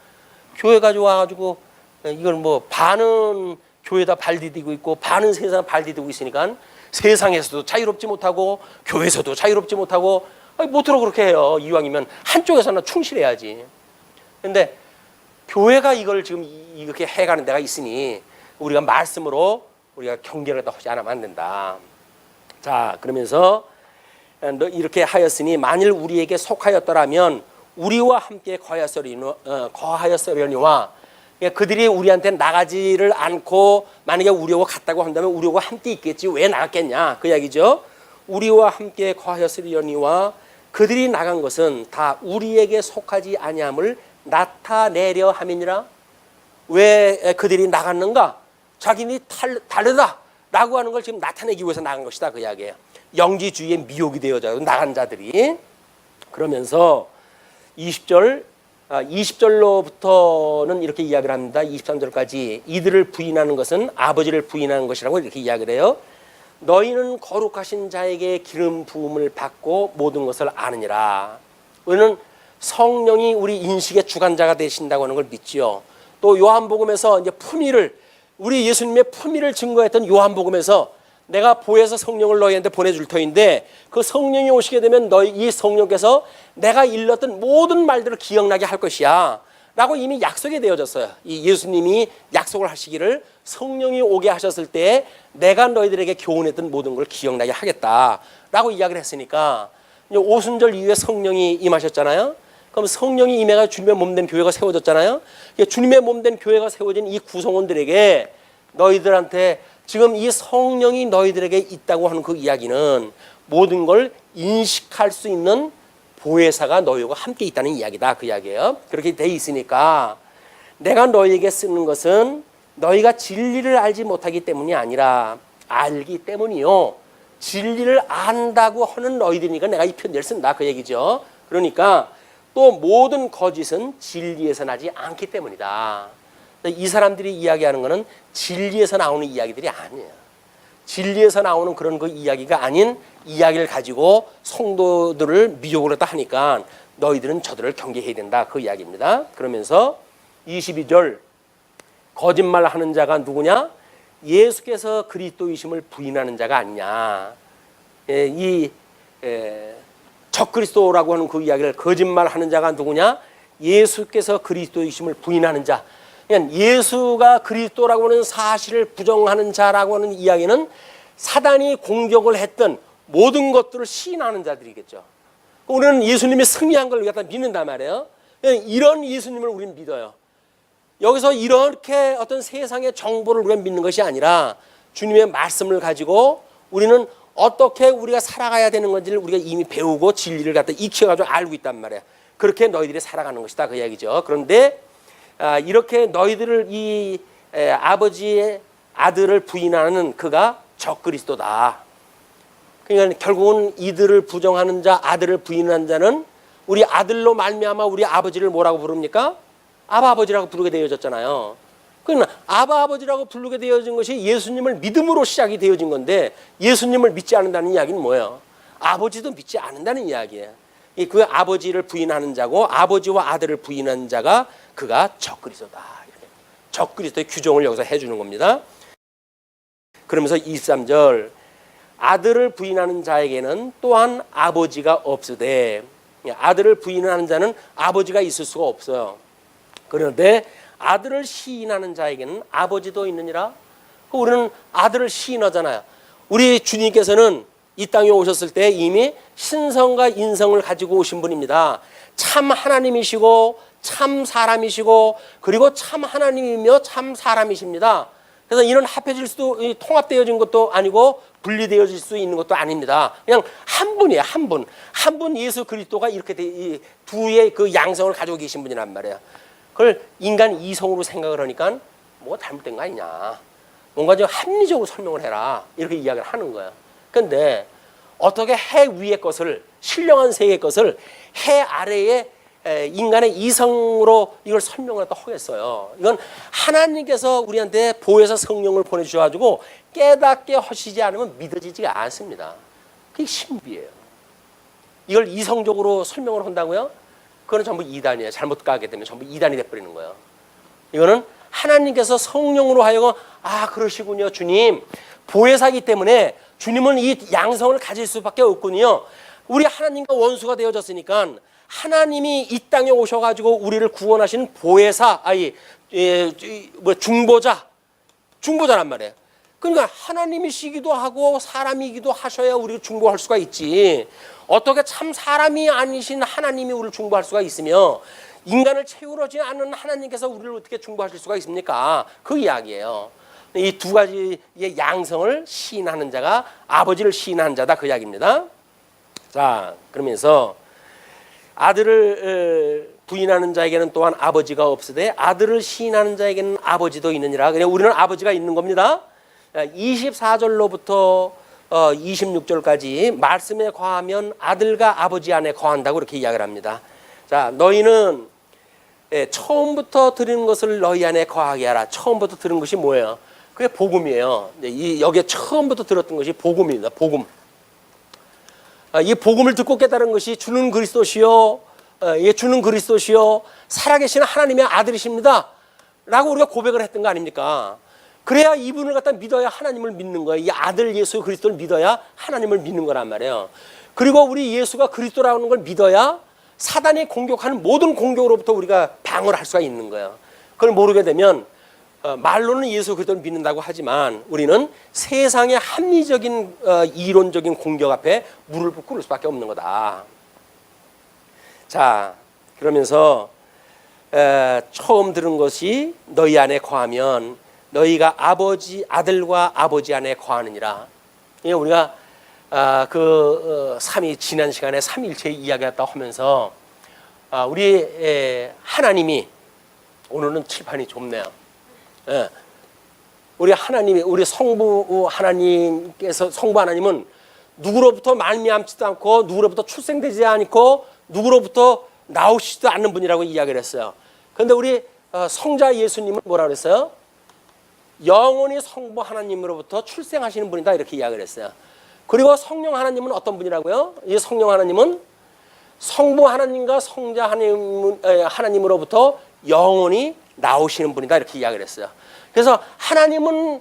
교회 가지고 와가지고 이걸 뭐 반은 교회에다 발 디디고 있고 반은 세상 발 디디고 있으니까 세상에서도 자유롭지 못하고 교회에서도 자유롭지 못하고 못으로 그렇게 해요. 이왕이면 한쪽에서나 충실해야지. 그런데 교회가 이걸 지금 이렇게 해가는 데가 있으니 우리가 말씀으로 우리가 경계를 하지 않으면 안 된다. 자, 그러면서 너 이렇게 하였으니 만일 우리에게 속하였더라면 우리와 함께 거하였으려니와 그들이 우리한테 나가지를 않고 만약에 우리하고 갔다고 한다면 우리하고 함께 있겠지 왜 나갔겠냐 그 이야기죠. 우리와 함께 거하였으려니와 그들이 나간 것은 다 우리에게 속하지 아니함을 나타내려 함이니라. 왜 그들이 나갔는가? 자기네 다르다라고 하는 걸 지금 나타내기 위해서 나간 것이다 그 이야기예요. 영지주의에 미혹이 되어져 나간 자들이. 그러면서 20절 20절로부터는 이렇게 이야기를 합니다. 23절까지 이들을 부인하는 것은 아버지를 부인하는 것이라고 이렇게 이야기를 해요. 너희는 거룩하신 자에게 기름 부음을 받고 모든 것을 아느니라. 우리는 성령이 우리 인식의 주관자가 되신다고 하는 걸 믿지요. 또 요한복음에서 이제 품위를, 우리 예수님의 품위를 증거했던 요한복음에서 내가 보혜사 성령을 너희한테 보내줄 터인데 그 성령이 오시게 되면 너희 이 성령께서 내가 일렀던 모든 말들을 기억나게 할 것이야 라고 이미 약속이 되어졌어요. 이 예수님이 약속을 하시기를 성령이 오게 하셨을 때 내가 너희들에게 교훈했던 모든 걸 기억나게 하겠다 라고 이야기를 했으니까 오순절 이후에 성령이 임하셨잖아요. 그럼 성령이 임해가 주님의 몸된 교회가 세워졌잖아요. 주님의 몸된 교회가 세워진 이 구성원들에게 너희들한테 지금 이 성령이 너희들에게 있다고 하는 그 이야기는 모든 걸 인식할 수 있는 보혜사가 너희와 함께 있다는 이야기다. 그 이야기예요. 그렇게 돼 있으니까 내가 너희에게 쓰는 것은 너희가 진리를 알지 못하기 때문이 아니라 알기 때문이요. 진리를 안다고 하는 너희들이니까 내가 이 편지를 쓴다. 그 얘기죠. 그러니까 또 모든 거짓은 진리에서 나지 않기 때문이다. 이 사람들이 이야기하는 것은 진리에서 나오는 이야기들이 아니에요. 진리에서 나오는 그런 그 이야기가 아닌 이야기를 가지고 성도들을 미혹을 했다 하니까 너희들은 저들을 경계해야 된다. 그 이야기입니다. 그러면서 22절 거짓말하는 자가 누구냐? 예수께서 그리스도이심을 부인하는 자가 아니냐. 적그리스도라고 하는 그 이야기를 거짓말하는 자가 누구냐? 예수께서 그리스도이심을 부인하는 자. 예수가 그리스도라고 하는 사실을 부정하는 자라고 하는 이야기는 사단이 공격을 했던 모든 것들을 시인하는 자들이겠죠. 우리는 예수님이 승리한 걸 갖다 믿는단 말이에요. 이런 예수님을 우리는 믿어요. 여기서 이렇게 어떤 세상의 정보를 우리가 믿는 것이 아니라 주님의 말씀을 가지고 우리는 어떻게 우리가 살아가야 되는 건지를 우리가 이미 배우고 진리를 갖다 익혀가지고 알고 있단 말이에요. 그렇게 너희들이 살아가는 것이다. 그 이야기죠. 그런데 이렇게 너희들을 이 아버지의 아들을 부인하는 그가 적그리스도다. 그러니까 결국은 이들을 부정하는 자, 아들을 부인하는 자는 우리 아들로 말미암아 우리 아버지를 뭐라고 부릅니까? 아바 아버지라고 부르게 되어졌잖아요. 그러나 아바 아버지라고 부르게 되어진 것이 예수님을 믿음으로 시작이 되어진 건데 예수님을 믿지 않는다는 이야기는 뭐예요? 아버지도 믿지 않는다는 이야기예요. 그 아버지를 부인하는 자고 아버지와 아들을 부인하는 자가 그가 적그리스도다. 이렇게 적그리스도의 규정을 여기서 해주는 겁니다. 그러면서 23절 아들을 부인하는 자에게는 또한 아버지가 없으되 아들을 부인하는 자는 아버지가 있을 수가 없어요. 그런데 아들을 시인하는 자에게는 아버지도 있느니라. 우리는 아들을 시인하잖아요. 우리 주님께서는 이 땅에 오셨을 때 이미 신성과 인성을 가지고 오신 분입니다. 참 하나님이시고 참 사람이시고 그리고 참 하나님이며 참 사람이십니다. 그래서 이는 합해질 수도 통합되어진 것도 아니고 분리되어질 수 있는 것도 아닙니다. 그냥 한 분이에요. 한 분. 한 분 예수 그리스도가 이렇게 두의 그 양성을 가지고 계신 분이란 말이에요. 그걸 인간 이성으로 생각을 하니까 뭐 잘못된 거 아니냐. 뭔가 좀 합리적으로 설명을 해라. 이렇게 이야기를 하는 거예요. 그런데 어떻게 해 위의 것을 신령한 세계의 것을 해 아래의 인간의 이성으로 이걸 설명을 또 하겠어요. 이건 하나님께서 우리한테 보혜사 성령을 보내주셔가지고 깨닫게 하시지 않으면 믿어지지가 않습니다. 그게 신비예요. 이걸 이성적으로 설명을 한다고요? 그거는 전부 이단이에요. 잘못 가게 되면 전부 이단이 돼버리는 거예요. 이거는 하나님께서 성령으로 하여금 그러시군요. 주님 보혜사이기 때문에 주님은 이 양성을 가질 수밖에 없군요. 우리 하나님과 원수가 되어졌으니까 하나님이 이 땅에 오셔가지고 우리를 구원하신 보혜사, 중보자란 말이에요. 그러니까 하나님이시기도 하고 사람이기도 하셔야 우리를 중보할 수가 있지. 어떻게 참 사람이 아니신 하나님이 우리를 중보할 수가 있으며 인간을 채우러지 않는 하나님께서 우리를 어떻게 중보하실 수가 있습니까? 그 이야기예요. 이 두 가지의 양성을 시인하는 자가 아버지를 시인하는 자다. 그 이야기입니다. 자, 그러면서 아들을 부인하는 자에게는 또한 아버지가 없으되 아들을 시인하는 자에게는 아버지도 있느니라. 그냥 우리는 아버지가 있는 겁니다. 24절로부터 26절까지 말씀에 거하면 아들과 아버지 안에 거한다고 이렇게 이야기를 합니다. 자, 너희는 처음부터 들은 것을 너희 안에 거하게 하라. 처음부터 들은 것이 뭐예요? 그게 복음이에요. 여기에 처음부터 들었던 것이 복음입니다. 복음. 이 복음을 듣고 깨달은 것이 주는 그리스도시요, 주는 그리스도시요, 살아계신 하나님의 아들이십니다 라고 우리가 고백을 했던 거 아닙니까? 그래야 이분을 갖다 믿어야 하나님을 믿는 거예요. 이 아들 예수 그리스도를 믿어야 하나님을 믿는 거란 말이에요. 그리고 우리 예수가 그리스도라는 걸 믿어야 사단이 공격하는 모든 공격으로부터 우리가 방어를 할 수가 있는 거예요. 그걸 모르게 되면 말로는 예수 그리스도를 믿는다고 하지만 우리는 세상의 합리적인 이론적인 공격 앞에 무릎을 꿇을 수밖에 없는 거다. 자, 그러면서 처음 들은 것이 너희 안에 거하면 너희가 아들과 아버지 안에 거하느니라. 우리가 지난 시간에 삼일체 이야기했다고 하면서 우리 하나님이, 오늘은 칠판이 좁네요. 우리 하나님이, 우리 성부 하나님은 누구로부터 말미암지도 않고 누구로부터 출생되지 않고 누구로부터 나오시지도 않는 분이라고 이야기를 했어요. 그런데 우리 성자 예수님은 뭐라고 그랬어요? 영원히 성부 하나님으로부터 출생하시는 분이다, 이렇게 이야기를 했어요. 그리고 성령 하나님은 어떤 분이라고요? 이 성령 하나님은 성부 하나님과 성자 하나님으로부터 영원히 나오시는 분이다, 이렇게 이야기를 했어요. 그래서 하나님은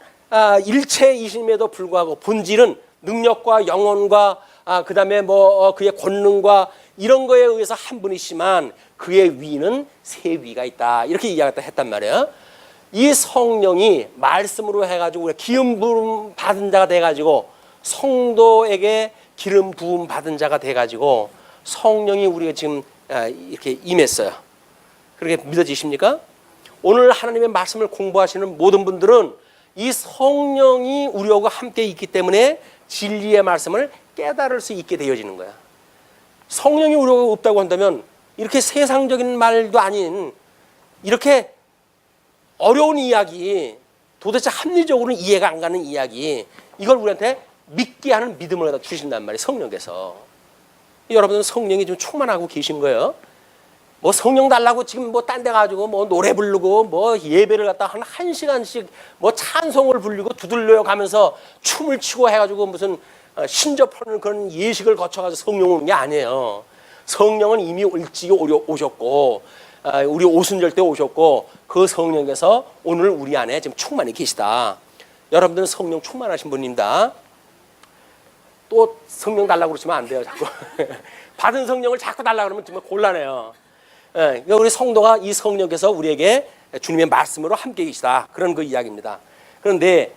일체이심에도 불구하고 본질은 능력과 영혼과 그다음에 그의 권능과 이런 거에 의해서 한 분이시지만 그의 위는 세 위가 있다, 이렇게 이야기했단 말이에요. 이 성령이 말씀으로 해가지고 우리가 기름 부음 받은 자가 돼가지고 성도에게 기름 부음 받은 자가 돼가지고 성령이 우리가 지금 이렇게 임했어요. 그렇게 믿어지십니까? 오늘 하나님의 말씀을 공부하시는 모든 분들은 이 성령이 우리하고 함께 있기 때문에 진리의 말씀을 깨달을 수 있게 되어지는 거야. 성령이 우리하고 없다고 한다면 이렇게 세상적인 말도 아닌 이렇게 어려운 이야기, 도대체 합리적으로는 이해가 안 가는 이야기, 이걸 우리한테 믿게 하는 믿음을 갖다 주신단 말이에요, 성령께서. 여러분은 성령이 좀 충만하고 계신 거예요. 뭐 성령 달라고 지금 딴 데 가지고 노래 부르고 예배를 갖다 한 1시간씩 찬송을 부르고 두들려 가면서 춤을 추고 해가지고 무슨 신접하는 그런 예식을 거쳐가지고 성령 오는 게 아니에요. 성령은 이미 일찍이 오셨고 우리 오순절 때 오셨고 그 성령께서 오늘 우리 안에 지금 충만히 계시다. 여러분들은 성령 충만하신 분입니다. 또 성령 달라고 그러시면 안 돼요, 자꾸. 받은 성령을 자꾸 달라고 그러면 정말 곤란해요. 그러니까 우리 성도가 이 성령께서 우리에게 주님의 말씀으로 함께 계시다, 그런 그 이야기입니다. 그런데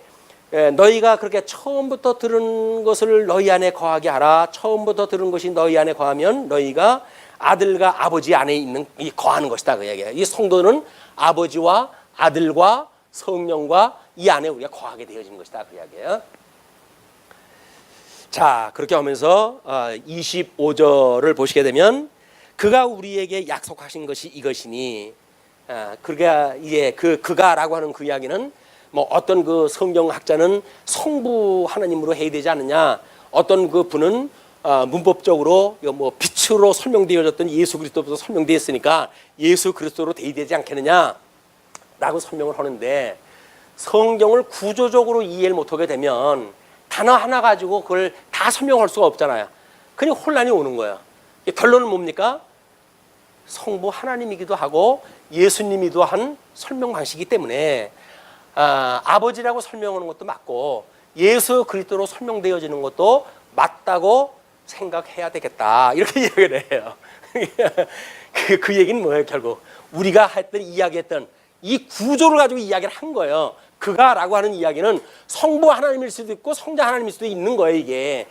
너희가 그렇게 처음부터 들은 것을 너희 안에 거하게 하라. 처음부터 들은 것이 너희 안에 거하면 너희가 아들과 아버지 안에 있는 이 거하는 것이다, 그 얘기예요. 이 성도는 아버지와 아들과 성령과 이 안에 우리가 거하게 되어진 것이다, 그 이야기예요. 자, 그렇게 하면서 25절을 보시게 되면 그가 우리에게 약속하신 것이 이것이니, 그가 이제 그가라고 하는 그 이야기는 어떤 그 성경학자는 성부 하나님으로 해야 되지 않느냐, 어떤 그 분은 문법적으로 빛으로 설명되어졌던 예수 그리스도부터 설명되었으니까 예수 그리스도로 돼야 되지 않겠느냐라고 설명을 하는데, 성경을 구조적으로 이해를 못하게 되면 단어 하나 가지고 그걸 다 설명할 수가 없잖아요. 그냥 혼란이 오는 거예요. 결론은 뭡니까? 성부 하나님이기도 하고 예수님이기도 한 설명 방식이기 때문에 아버지라고 설명하는 것도 맞고 예수 그리스도로 설명되어지는 것도 맞다고 생각해야 되겠다, 이렇게 이야기를 해요. 그 얘기는 뭐예요? 결국 우리가 이야기했던 이 구조를 가지고 이야기를 한 거예요. 그가라고 하는 이야기는 성부 하나님일 수도 있고 성자 하나님일 수도 있는 거예요. 이게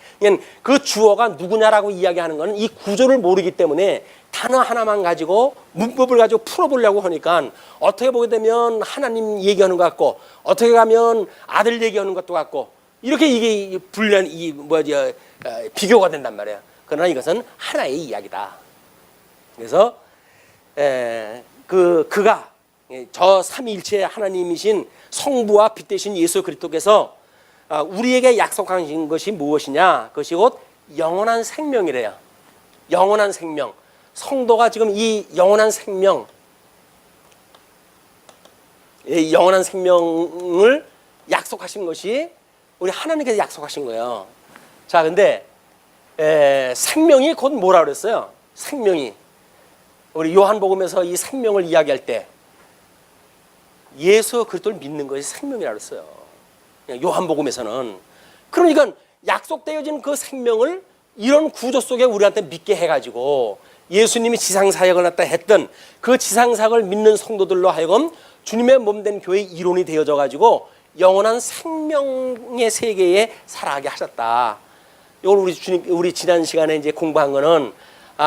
그 주어가 누구냐라고 이야기하는 거는 이 구조를 모르기 때문에 단어 하나만 가지고 문법을 가지고 풀어보려고 하니까 어떻게 보게 되면 하나님 얘기하는 것 같고 어떻게 가면 아들 얘기하는 것도 같고 이렇게 이게 비교가 된단 말이에요. 그러나 이것은 하나의 이야기다. 그래서 그가 저 삼위일체 하나님이신 성부와 빛 대신 예수 그리스도께서 우리에게 약속하신 것이 무엇이냐? 그것이 곧 영원한 생명이래요. 영원한 생명. 성도가 지금 이 영원한 생명, 이 영원한 생명을 약속하신 것이 우리 하나님께서 약속하신 거예요. 자, 근데 생명이 곧 뭐라 그랬어요? 생명이 우리 요한복음에서 이 생명을 이야기할 때 예수 그리스도를 믿는 것이 생명이라고 했어요. 요한복음에서는. 그러니까 약속되어진 그 생명을 이런 구조 속에 우리한테 믿게 해가지고 예수님이 지상사역을 갖다 했던 그 지상사역을 믿는 성도들로 하여금 주님의 몸된 교회의 이론이 되어져 가지고 영원한 생명의 세계에 살아가게 하셨다. 이걸 우리 지난 시간에 이제 공부한 거는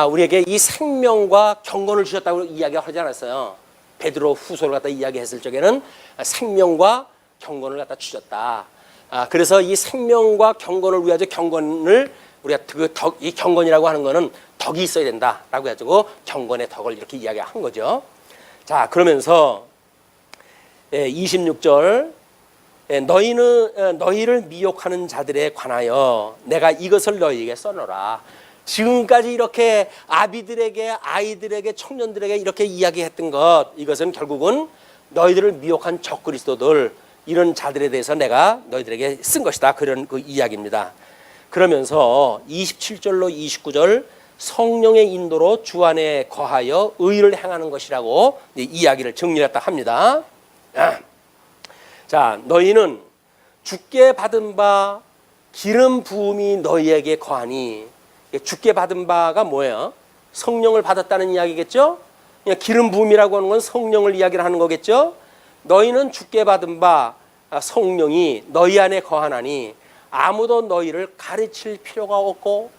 우리에게 이 생명과 경건을 주셨다고 이야기하지 않았어요. 베드로 후서를 갖다 이야기했을 적에는 생명과 경건을 갖다 주셨다. 그래서 이 생명과 경건을 위하여 경건을 우리가 이 경건이라고 하는 거는 덕이 있어야 된다라고 해가지고 경건의 덕을 이렇게 이야기한 거죠. 자, 그러면서 26절 너희를 미혹하는 자들에 관하여 내가 이것을 너희에게 써노라. 지금까지 이렇게 아비들에게 아이들에게 청년들에게 이렇게 이야기했던 것, 이것은 결국은 너희들을 미혹한 적그리스도들 이런 자들에 대해서 내가 너희들에게 쓴 것이다. 그런 그 이야기입니다. 그러면서 27절로 29절 성령의 인도로 주 안에 거하여 의를 행하는 것이라고 이야기를 정리했다 합니다. 자, 너희는 주께 받은 바 기름 부음이 너희에게 거하니, 주께 받은 바가 뭐예요? 성령을 받았다는 이야기겠죠? 기름 부음이라고 하는 건 성령을 이야기를 하는 거겠죠? 너희는 주께 받은 바 성령이 너희 안에 거하나니 아무도 너희를 가르칠 필요가 없고.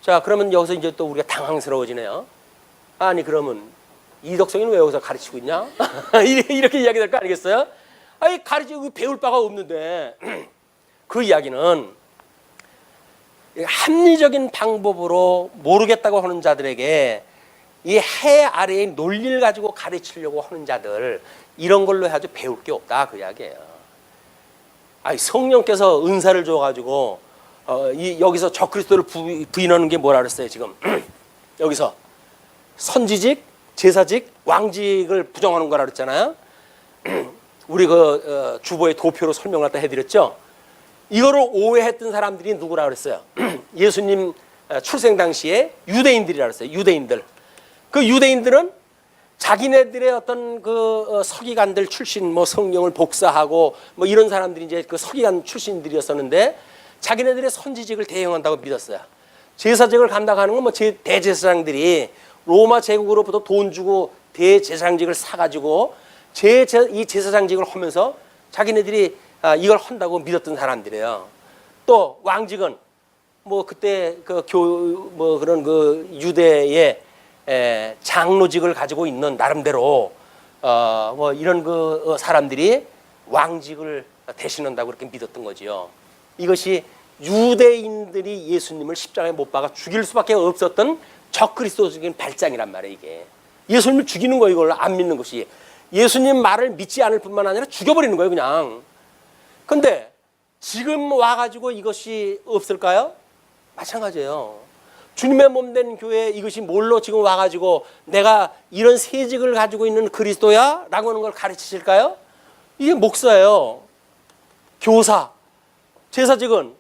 자, 그러면 여기서 이제 또 우리가 당황스러워지네요. 아니, 그러면 이덕성이는 왜 여기서 가르치고 있냐? 이렇게 이야기될 거 아니겠어요? 아니, 가르치고 배울 바가 없는데. 그 이야기는 합리적인 방법으로 모르겠다고 하는 자들에게 이 해 아래의 논리를 가지고 가르치려고 하는 자들, 이런 걸로 해가지고 배울 게 없다, 그 이야기예요. 아니, 성령께서 은사를 줘가지고 여기서 적그리스도를 부인하는 게 뭐라 그랬어요 지금? 여기서 선지직, 제사직, 왕직을 부정하는 거라 그랬잖아요. 우리 그 주보의 도표로 설명을 갖다 해드렸죠. 이거를 오해했던 사람들이 누구라 그랬어요? 예수님 출생 당시에 유대인들이라 그랬어요. 유대인들. 그 유대인들은 자기네들의 어떤 그 서기관들 출신, 뭐 성령을 복사하고 뭐 이런 사람들이 이제 그 서기관 출신들이었었는데 자기네들의 선지직을 대행한다고 믿었어요. 제사직을 감당하는 건 뭐 대제사장들이 로마 제국으로부터 돈 주고 대제사장직을 사가지고 이 제사장직을 하면서 자기네들이 이걸 한다고 믿었던 사람들이에요. 또 왕직은 뭐 그때 뭐 그런 그 유대의 장로직을 가지고 있는 나름대로 뭐 이런 그 사람들이 왕직을 대신한다고 그렇게 믿었던 거지요. 이것이 유대인들이 예수님을 십자가에 못 박아 죽일 수밖에 없었던 적그리스도적인 발장이란 말이에요. 이게 예수님을 죽이는 거예요. 이걸 안 믿는 것이. 예수님 말을 믿지 않을 뿐만 아니라 죽여버리는 거예요, 그냥. 근데 지금 와가지고 이것이 없을까요? 마찬가지예요. 주님의 몸된 교회 이것이 뭘로 지금 와가지고 내가 이런 세직을 가지고 있는 그리스도야? 라고 하는 걸 가르치실까요? 이게 목사예요. 교사. 제사직은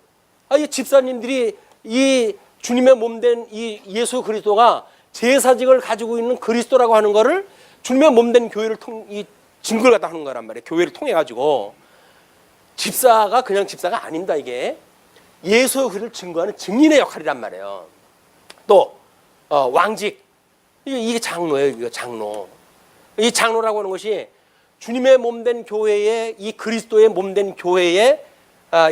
이 집사님들이 이 주님의 몸된 이 예수 그리스도가 제사직을 가지고 있는 그리스도라고 하는 거를 주님의 몸된 교회를 이 증거를 갖다 하는 거란 말이에요. 교회를 통해 가지고. 집사가 그냥 집사가 아닙니다. 이게 예수 그리스도를 증거하는 증인의 역할이란 말이에요. 또 왕직, 이게 장로예요. 이거 장로. 이 장로라고 하는 것이 주님의 몸된 교회에, 이 그리스도의 몸된 교회에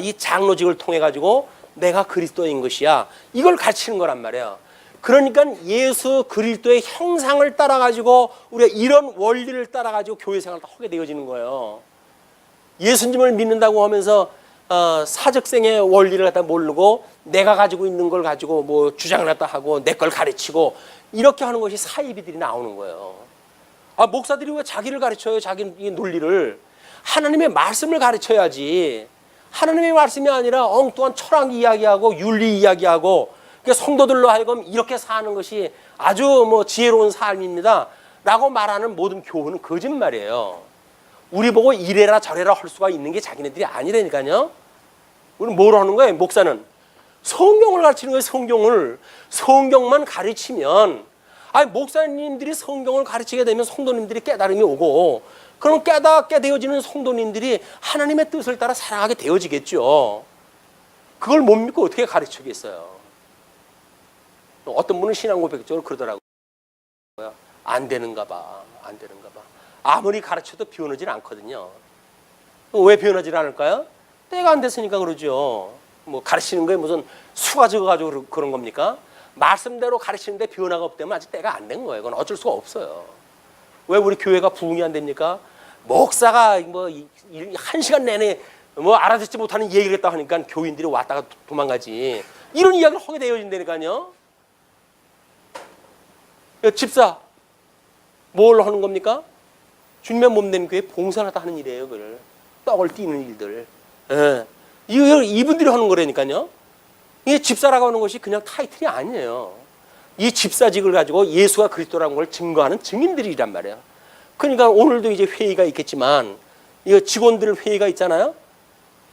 이 장로직을 통해 가지고 내가 그리스도인 것이야, 이걸 가르치는 거란 말이에요. 그러니까 예수 그리스도의 형상을 따라 가지고 우리가 이런 원리를 따라 가지고 교회 생활을 하게 되어지는 거예요. 예수님을 믿는다고 하면서 사적생의 원리를 갖다 모르고 내가 가지고 있는 걸 가지고 뭐 주장을 갖다 하고 내 걸 가르치고 이렇게 하는 것이 사이비들이 나오는 거예요. 목사들이 왜 자기를 가르쳐요? 자기 논리를. 하나님의 말씀을 가르쳐야지. 하나님의 말씀이 아니라 엉뚱한 철학 이야기하고 윤리 이야기하고, 그러니까 성도들로 하여금 이렇게 사는 것이 아주 뭐 지혜로운 삶입니다 라고 말하는 모든 교훈은 거짓말이에요. 우리 보고 이래라 저래라 할 수가 있는 게 자기네들이 아니라니까요. 우리 뭘 하는 거예요? 목사는 성경을 가르치는 거예요. 성경만 가르치면, 아니 목사님들이 성경을 가르치게 되면 성도님들이 깨달음이 오고, 그럼 깨되어지는 성도님들이 하나님의 뜻을 따라 살아가게 되어지겠죠. 그걸 못 믿고 어떻게 가르치겠어요? 어떤 분은 신앙 고백적으로 그러더라고요. 안 되는가 봐. 아무리 가르쳐도 변하지 않거든요. 왜 변하지 않을까요? 때가 안 됐으니까 그러죠. 뭐 가르치는 거에 무슨 수가 적어가지고 그런 겁니까? 말씀대로 가르치는데 변화가 없다면 아직 때가 안 된 거예요. 그건 어쩔 수가 없어요. 왜 우리 교회가 부흥이 안 됩니까? 목사가 뭐 1시간 내내 뭐 알아듣지 못하는 얘기를 했다 하니까 교인들이 왔다가 도망가지. 이런 이야기를 하게 되어진다니까요. 집사 뭘 하는 겁니까? 주님의 몸된 교회 봉사하다 하는 일이에요. 그걸 떡을 띄는 일들. 예. 이분들이 하는 거라니까요. 이게 집사라고 하는 것이 그냥 타이틀이 아니에요. 이 집사직을 가지고 예수가 그리스도라는 걸 증거하는 증인들이란 말이에요. 그러니까 오늘도 이제 회의가 있겠지만, 이 직원들 회의가 있잖아요.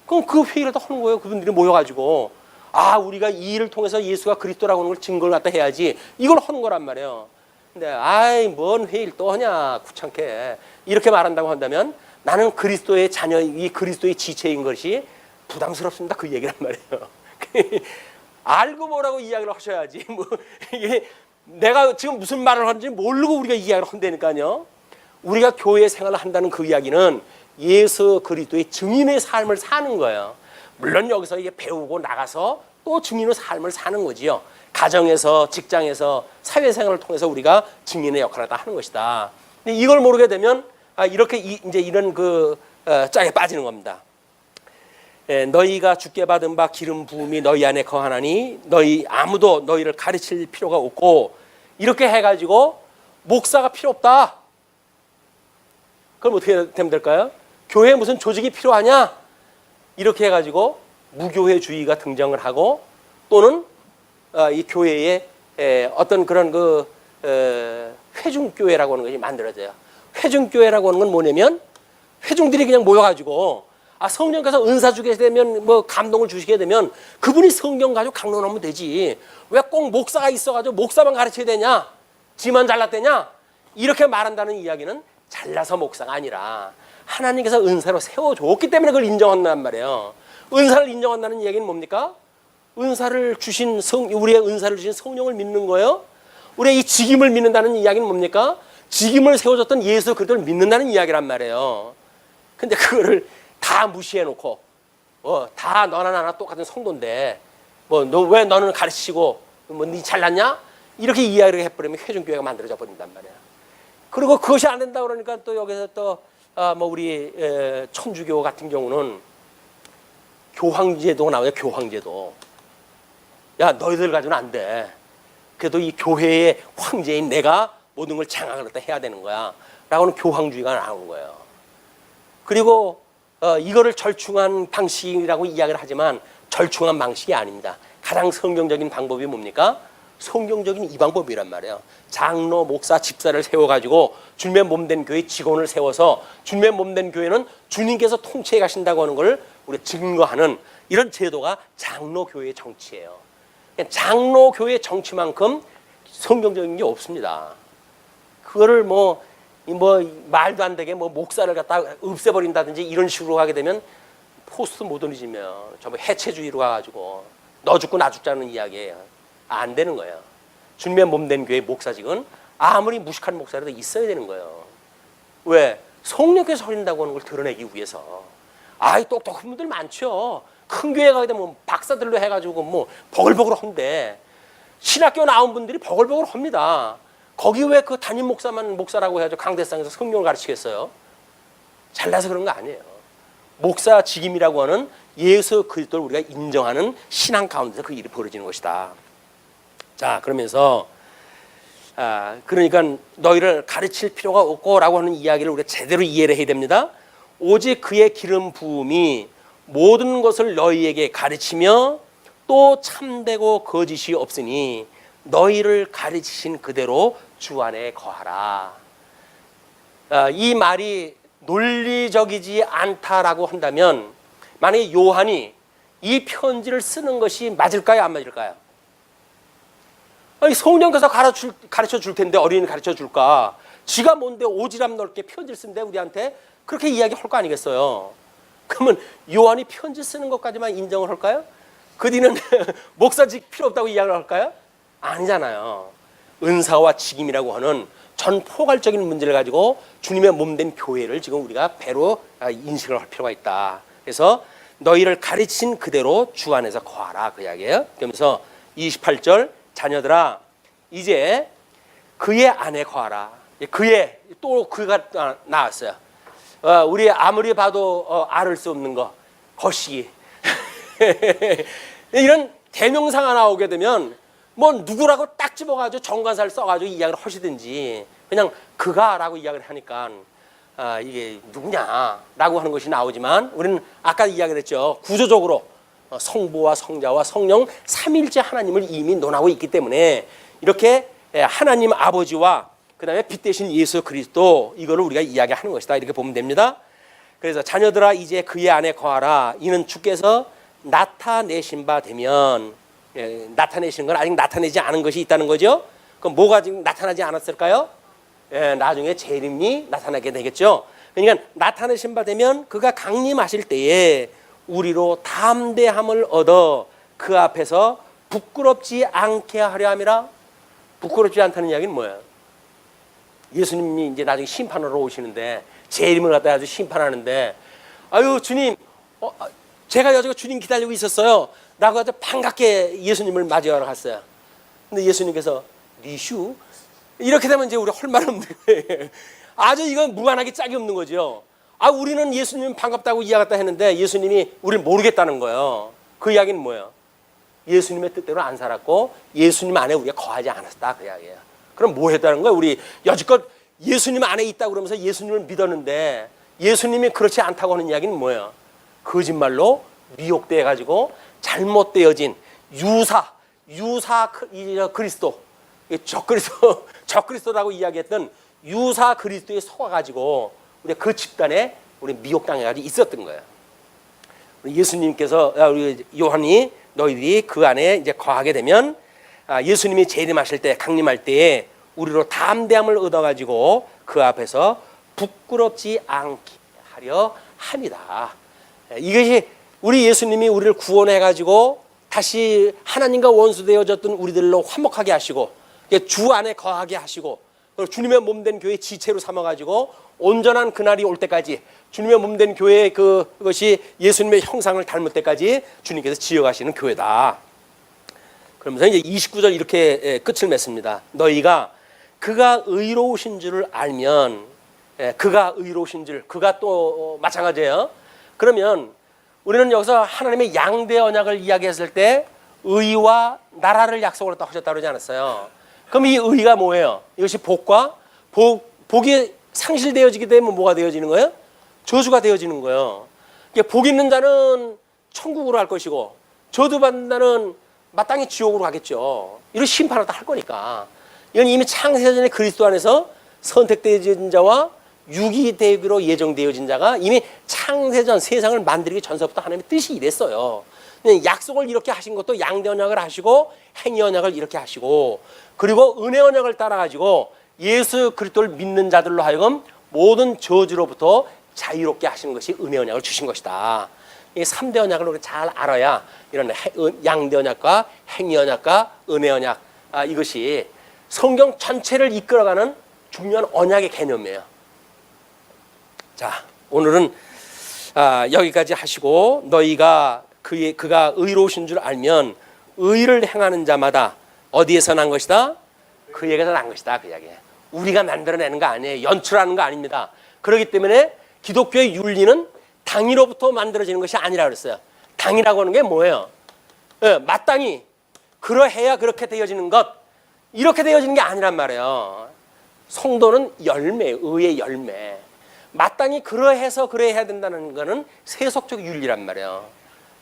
그럼 그 회의를 다 하는 거예요. 그분들이 모여가지고, 아, 우리가 이 일을 통해서 예수가 그리스도라고 하는 걸 증거를 갖다 해야지. 이걸 하는 거란 말이에요. 근데 아이 뭔 회의를 또 하냐, 귀찮게 이렇게 말한다고 한다면 나는 그리스도의 자녀, 이 그리스도의 지체인 것이 부담스럽습니다. 그 얘기란 말이에요. 알고 뭐라고 이야기를 하셔야지. 뭐 이게 내가 지금 무슨 말을 하는지 모르고 우리가 이야기를 한다니까요. 우리가 교회 생활을 한다는 그 이야기는 예수 그리스도의 증인의 삶을 사는 거예요. 물론 여기서 이게 배우고 나가서 또 증인의 삶을 사는 거지요. 가정에서, 직장에서, 사회생활을 통해서 우리가 증인의 역할을 다 하는 것이다. 근데 이걸 모르게 되면 이렇게 이제 이런 짝에 빠지는 겁니다. 너희가 주께 받은 바 기름 부음이 너희 안에 거하나니 아무도 너희를 가르칠 필요가 없고, 이렇게 해가지고 목사가 필요 없다. 그럼 어떻게 되면 될까요? 교회에 무슨 조직이 필요하냐? 이렇게 해가지고 무교회주의가 등장을 하고, 또는 이 교회에 어떤 그런 회중교회라고 하는 것이 만들어져요. 회중교회라고 하는 건 뭐냐면, 회중들이 그냥 모여가지고, 성령께서 은사 주게 되면, 뭐 감동을 주시게 되면 그분이 성경 가지고 강론하면 되지. 왜 꼭 목사가 있어가지고 목사만 가르쳐야 되냐? 지만 잘났대냐? 이렇게 말한다는 이야기는 잘나서 목사가 아니라 하나님께서 은사로 세워줬기 때문에 그걸 인정한단 말이에요. 은사를 인정한다는 이야기는 뭡니까? 우리의 은사를 주신 성령을 믿는 거예요. 우리의 이 직임을 믿는다는 이야기는 뭡니까? 직임을 세워줬던 예수 그리스도를 믿는다는 이야기란 말이에요. 근데 그거를 다 무시해놓고, 다 너나 나나 똑같은 성도인데, 왜 너는 가르치고, 니 잘났냐? 이렇게 이야기를 해버리면 회중교회가 만들어져 버린단 말이야. 그리고 그것이 안 된다 그러니까 또 여기서 또, 우리 천주교 같은 경우는 교황제도가 나와요. 교황제도. 야, 너희들 가지고는 안 돼. 그래도 이 교회의 황제인 내가 모든 걸 장악을 해야 되는 거야. 라고는 교황주의가 나오는 거예요. 그리고 이거를 절충한 방식이라고 이야기를 하지만 절충한 방식이 아닙니다. 가장 성경적인 방법이 뭡니까? 성경적인 이 방법이란 말이에요. 장로, 목사, 집사를 세워가지고 주님의 몸된 교회 직원을 세워서 주님의 몸된 교회는 주님께서 통치해 가신다고 하는 걸 우리가 증거하는 이런 제도가 장로교회의 정치예요. 장로교회의 정치만큼 성경적인 게 없습니다. 그거를 말도 안 되게 목사를 갖다 없애버린다든지 이런 식으로 하게 되면 포스트 모더니즘이면 전부 해체주의로 가가지고 너 죽고 나 죽자는 이야기예요. 안 되는 거예요. 주님의 몸된 교회 목사직은 아무리 무식한 목사라도 있어야 되는 거예요. 왜? 성령께서 하신다고 하는 걸 드러내기 위해서. 똑똑한 분들 많죠. 큰 교회 가게 되면 박사들로 해가지고 버글버글 한데, 신학교 나온 분들이 버글버글 합니다. 거기 왜 그 담임 목사만 목사라고 해가지고 강대상에서 성경을 가르치겠어요? 잘나서 그런 거 아니에요. 목사 직임이라고 하는 예수 그리스도를 우리가 인정하는 신앙 가운데서 그 일이 벌어지는 것이다. 자, 그러면서 그러니까 너희를 가르칠 필요가 없고라고 하는 이야기를 우리가 제대로 이해를 해야 됩니다. 오직 그의 기름 부음이 모든 것을 너희에게 가르치며 또 참되고 거짓이 없으니 너희를 가르치신 그대로 주 안에 거하라. 이 말이 논리적이지 않다라고 한다면 만약에 요한이 이 편지를 쓰는 것이 맞을까요? 안 맞을까요? 아니, 성령께서 가르쳐 줄 텐데 어린이는 가르쳐 줄까? 지가 뭔데 오지랖 넓게 편지를 쓴대 우리한테? 그렇게 이야기할 거 아니겠어요? 그러면 요한이 편지 쓰는 것까지만 인정을 할까요? 그 뒤는 목사직 필요 없다고 이야기를 할까요? 아니잖아요. 은사와 직임이라고 하는 전 포괄적인 문제를 가지고 주님의 몸된 교회를 지금 우리가 배로 인식을 할 필요가 있다. 그래서 너희를 가르친 그대로 주 안에서 거하라, 그 이야기예요. 그러면서 28절, 자녀들아 이제 그의 안에 거하라. 그의, 또 그가 나왔어요. 우리 아무리 봐도 알을 수 없는 거, 거시기. 이런 대명사가 나오게 되면 뭐 누구라고 딱 집어가지고 정관사를 써가지고 이야기를 하시든지 그냥 그가라고 이야기를 하니까 이게 누구냐라고 하는 것이 나오지만 우리는 아까 이야기를 했죠. 구조적으로 성부와 성자와 성령 삼일째 하나님을 이미 논하고 있기 때문에 이렇게 하나님 아버지와 그 다음에 빛 대신 예수 그리스도 이거를 우리가 이야기하는 것이다, 이렇게 보면 됩니다. 그래서 자녀들아 이제 그의 안에 거하라. 이는 주께서 나타내신 바 되면, 나타내시는 건 아직 나타내지 않은 것이 있다는 거죠. 그럼 뭐가 지금 나타나지 않았을까요? 나중에 재림이 나타나게 되겠죠. 그러니까 나타내신 바 되면 그가 강림하실 때에 우리로 담대함을 얻어 그 앞에서 부끄럽지 않게 하려 함이라. 부끄럽지 않다는 이야기는 뭐예요? 예수님이 이제 나중에 심판하러 오시는데 재림을 갖다 아주 심판하는데, 아유 주님, 제가 여지가 주님 기다리고 있었어요 라고 아주 반갑게 예수님을 맞이하러 갔어요. 근데 예수님께서 리슈? 이렇게 되면 이제 우리 할 말 없는 거예요. 아주 이건 무관하게 짝이 없는 거죠. 우리는 예수님 반갑다고 이야기했다 했는데 예수님이 우리를 모르겠다는 거예요. 그 이야기는 뭐예요? 예수님의 뜻대로 안 살았고 예수님 안에 우리가 거하지 않았다, 그 이야기예요. 그럼 뭐 했다는 거예요? 우리 여지껏 예수님 안에 있다고 그러면서 예수님을 믿었는데 예수님이 그렇지 않다고 하는 이야기는 뭐예요? 거짓말로 미혹돼 가지고 잘못되어진 유사 그리스도, 적그리스도라고 이야기했던 유사 그리스도에 속아가지고 우리 그 집단에 우리 미혹당해가지고 있었던 거예요. 우리 예수님께서, 우리 요한이 너희들이 그 안에 이제 거하게 되면 예수님이 재림하실 때, 강림할 때에 우리로 담대함을 얻어가지고 그 앞에서 부끄럽지 않게 하려 합니다. 이것이 우리 예수님이 우리를 구원해가지고 다시 하나님과 원수되어졌던 우리들로 화목하게 하시고 주 안에 거하게 하시고 주님의 몸된 교회 지체로 삼아가지고 온전한 그날이 올 때까지 주님의 몸된 교회의 그것이 예수님의 형상을 닮을 때까지 주님께서 지어가시는 교회다. 그러면서 이제 29절 이렇게 끝을 맺습니다. 너희가 그가 의로우신 줄을 알면, 그가 의로우신 줄, 그가 또 마찬가지예요. 그러면 우리는 여기서 하나님의 양대 언약을 이야기했을 때 의와 나라를 약속을 하셨다고 그러지 않았어요? 그럼 이 의가 뭐예요? 이것이 복과 복이 상실되어지게 되면 뭐가 되어지는 거예요? 저주가 되어지는 거예요. 복 있는 자는 천국으로 할 것이고 저주받는 자는 마땅히 지옥으로 가겠죠. 이런 심판을 다 할 거니까. 이건 이미 창세전에 그리스도 안에서 선택되어진 자와 유기되기로 예정되어진 자가 이미 창세전 세상을 만들기 전서부터 하나님의 뜻이 이랬어요. 약속을 이렇게 하신 것도 양대 언약을 하시고 행위 언약을 이렇게 하시고, 그리고 은혜 언약을 따라가지고 예수 그리스도를 믿는 자들로 하여금 모든 저주로부터 자유롭게 하시는 것이 은혜 언약을 주신 것이다. 이 3대 언약을 우리가 잘 알아야 이런 양대 언약과 행위 언약과 은혜 언약, 이것이 성경 전체를 이끌어가는 중요한 언약의 개념이에요. 자, 오늘은 여기까지 하시고, 너희가 그가 의로우신 줄 알면 의를 행하는 자마다 어디에서 난 것이다? 그에게서 난 것이다, 그 이야기예요. 우리가 만들어내는 거 아니에요. 연출하는 거 아닙니다. 그렇기 때문에 기독교의 윤리는 당위로부터 만들어지는 것이 아니라 그랬어요. 당이라고 하는 게 뭐예요? 마땅히 그러해야 그렇게 되어지는 것, 이렇게 되어지는 게 아니란 말이에요. 성도는 열매, 의의 열매. 마땅히 그러해서 그래야 된다는 것은 세속적 윤리란 말이에요.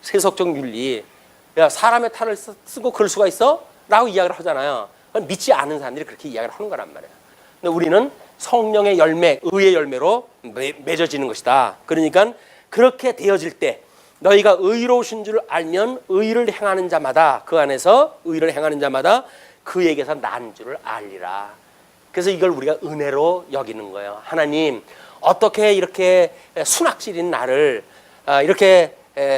세속적 윤리. 야, 사람의 탈을 쓰고 그럴 수가 있어? 라고 이야기를 하잖아요. 믿지 않은 사람들이 그렇게 이야기를 하는 거란 말이에요. 근데 우리는 성령의 열매, 의의 열매로 맺어지는 것이다. 그러니까 그렇게 되어질 때 너희가 의로우신 줄 알면 의를 행하는 자마다 그 안에서 의를 행하는 자마다 그에게서 난 줄을 알리라. 그래서 이걸 우리가 은혜로 여기는 거예요. 하나님 어떻게 이렇게 순학질인 나를 이렇게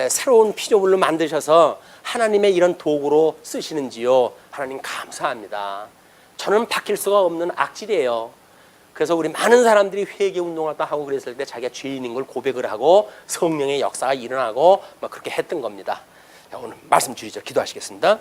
새로운 피조물로 만드셔서 하나님의 이런 도구로 쓰시는지요. 하나님 감사합니다. 저는 바뀔 수가 없는 악질이에요. 그래서 우리 많은 사람들이 회개 운동을 하고 그랬을 때 자기가 죄인인 걸 고백을 하고 성령의 역사가 일어나고 막 그렇게 했던 겁니다. 오늘 말씀 주시죠. 기도하시겠습니다.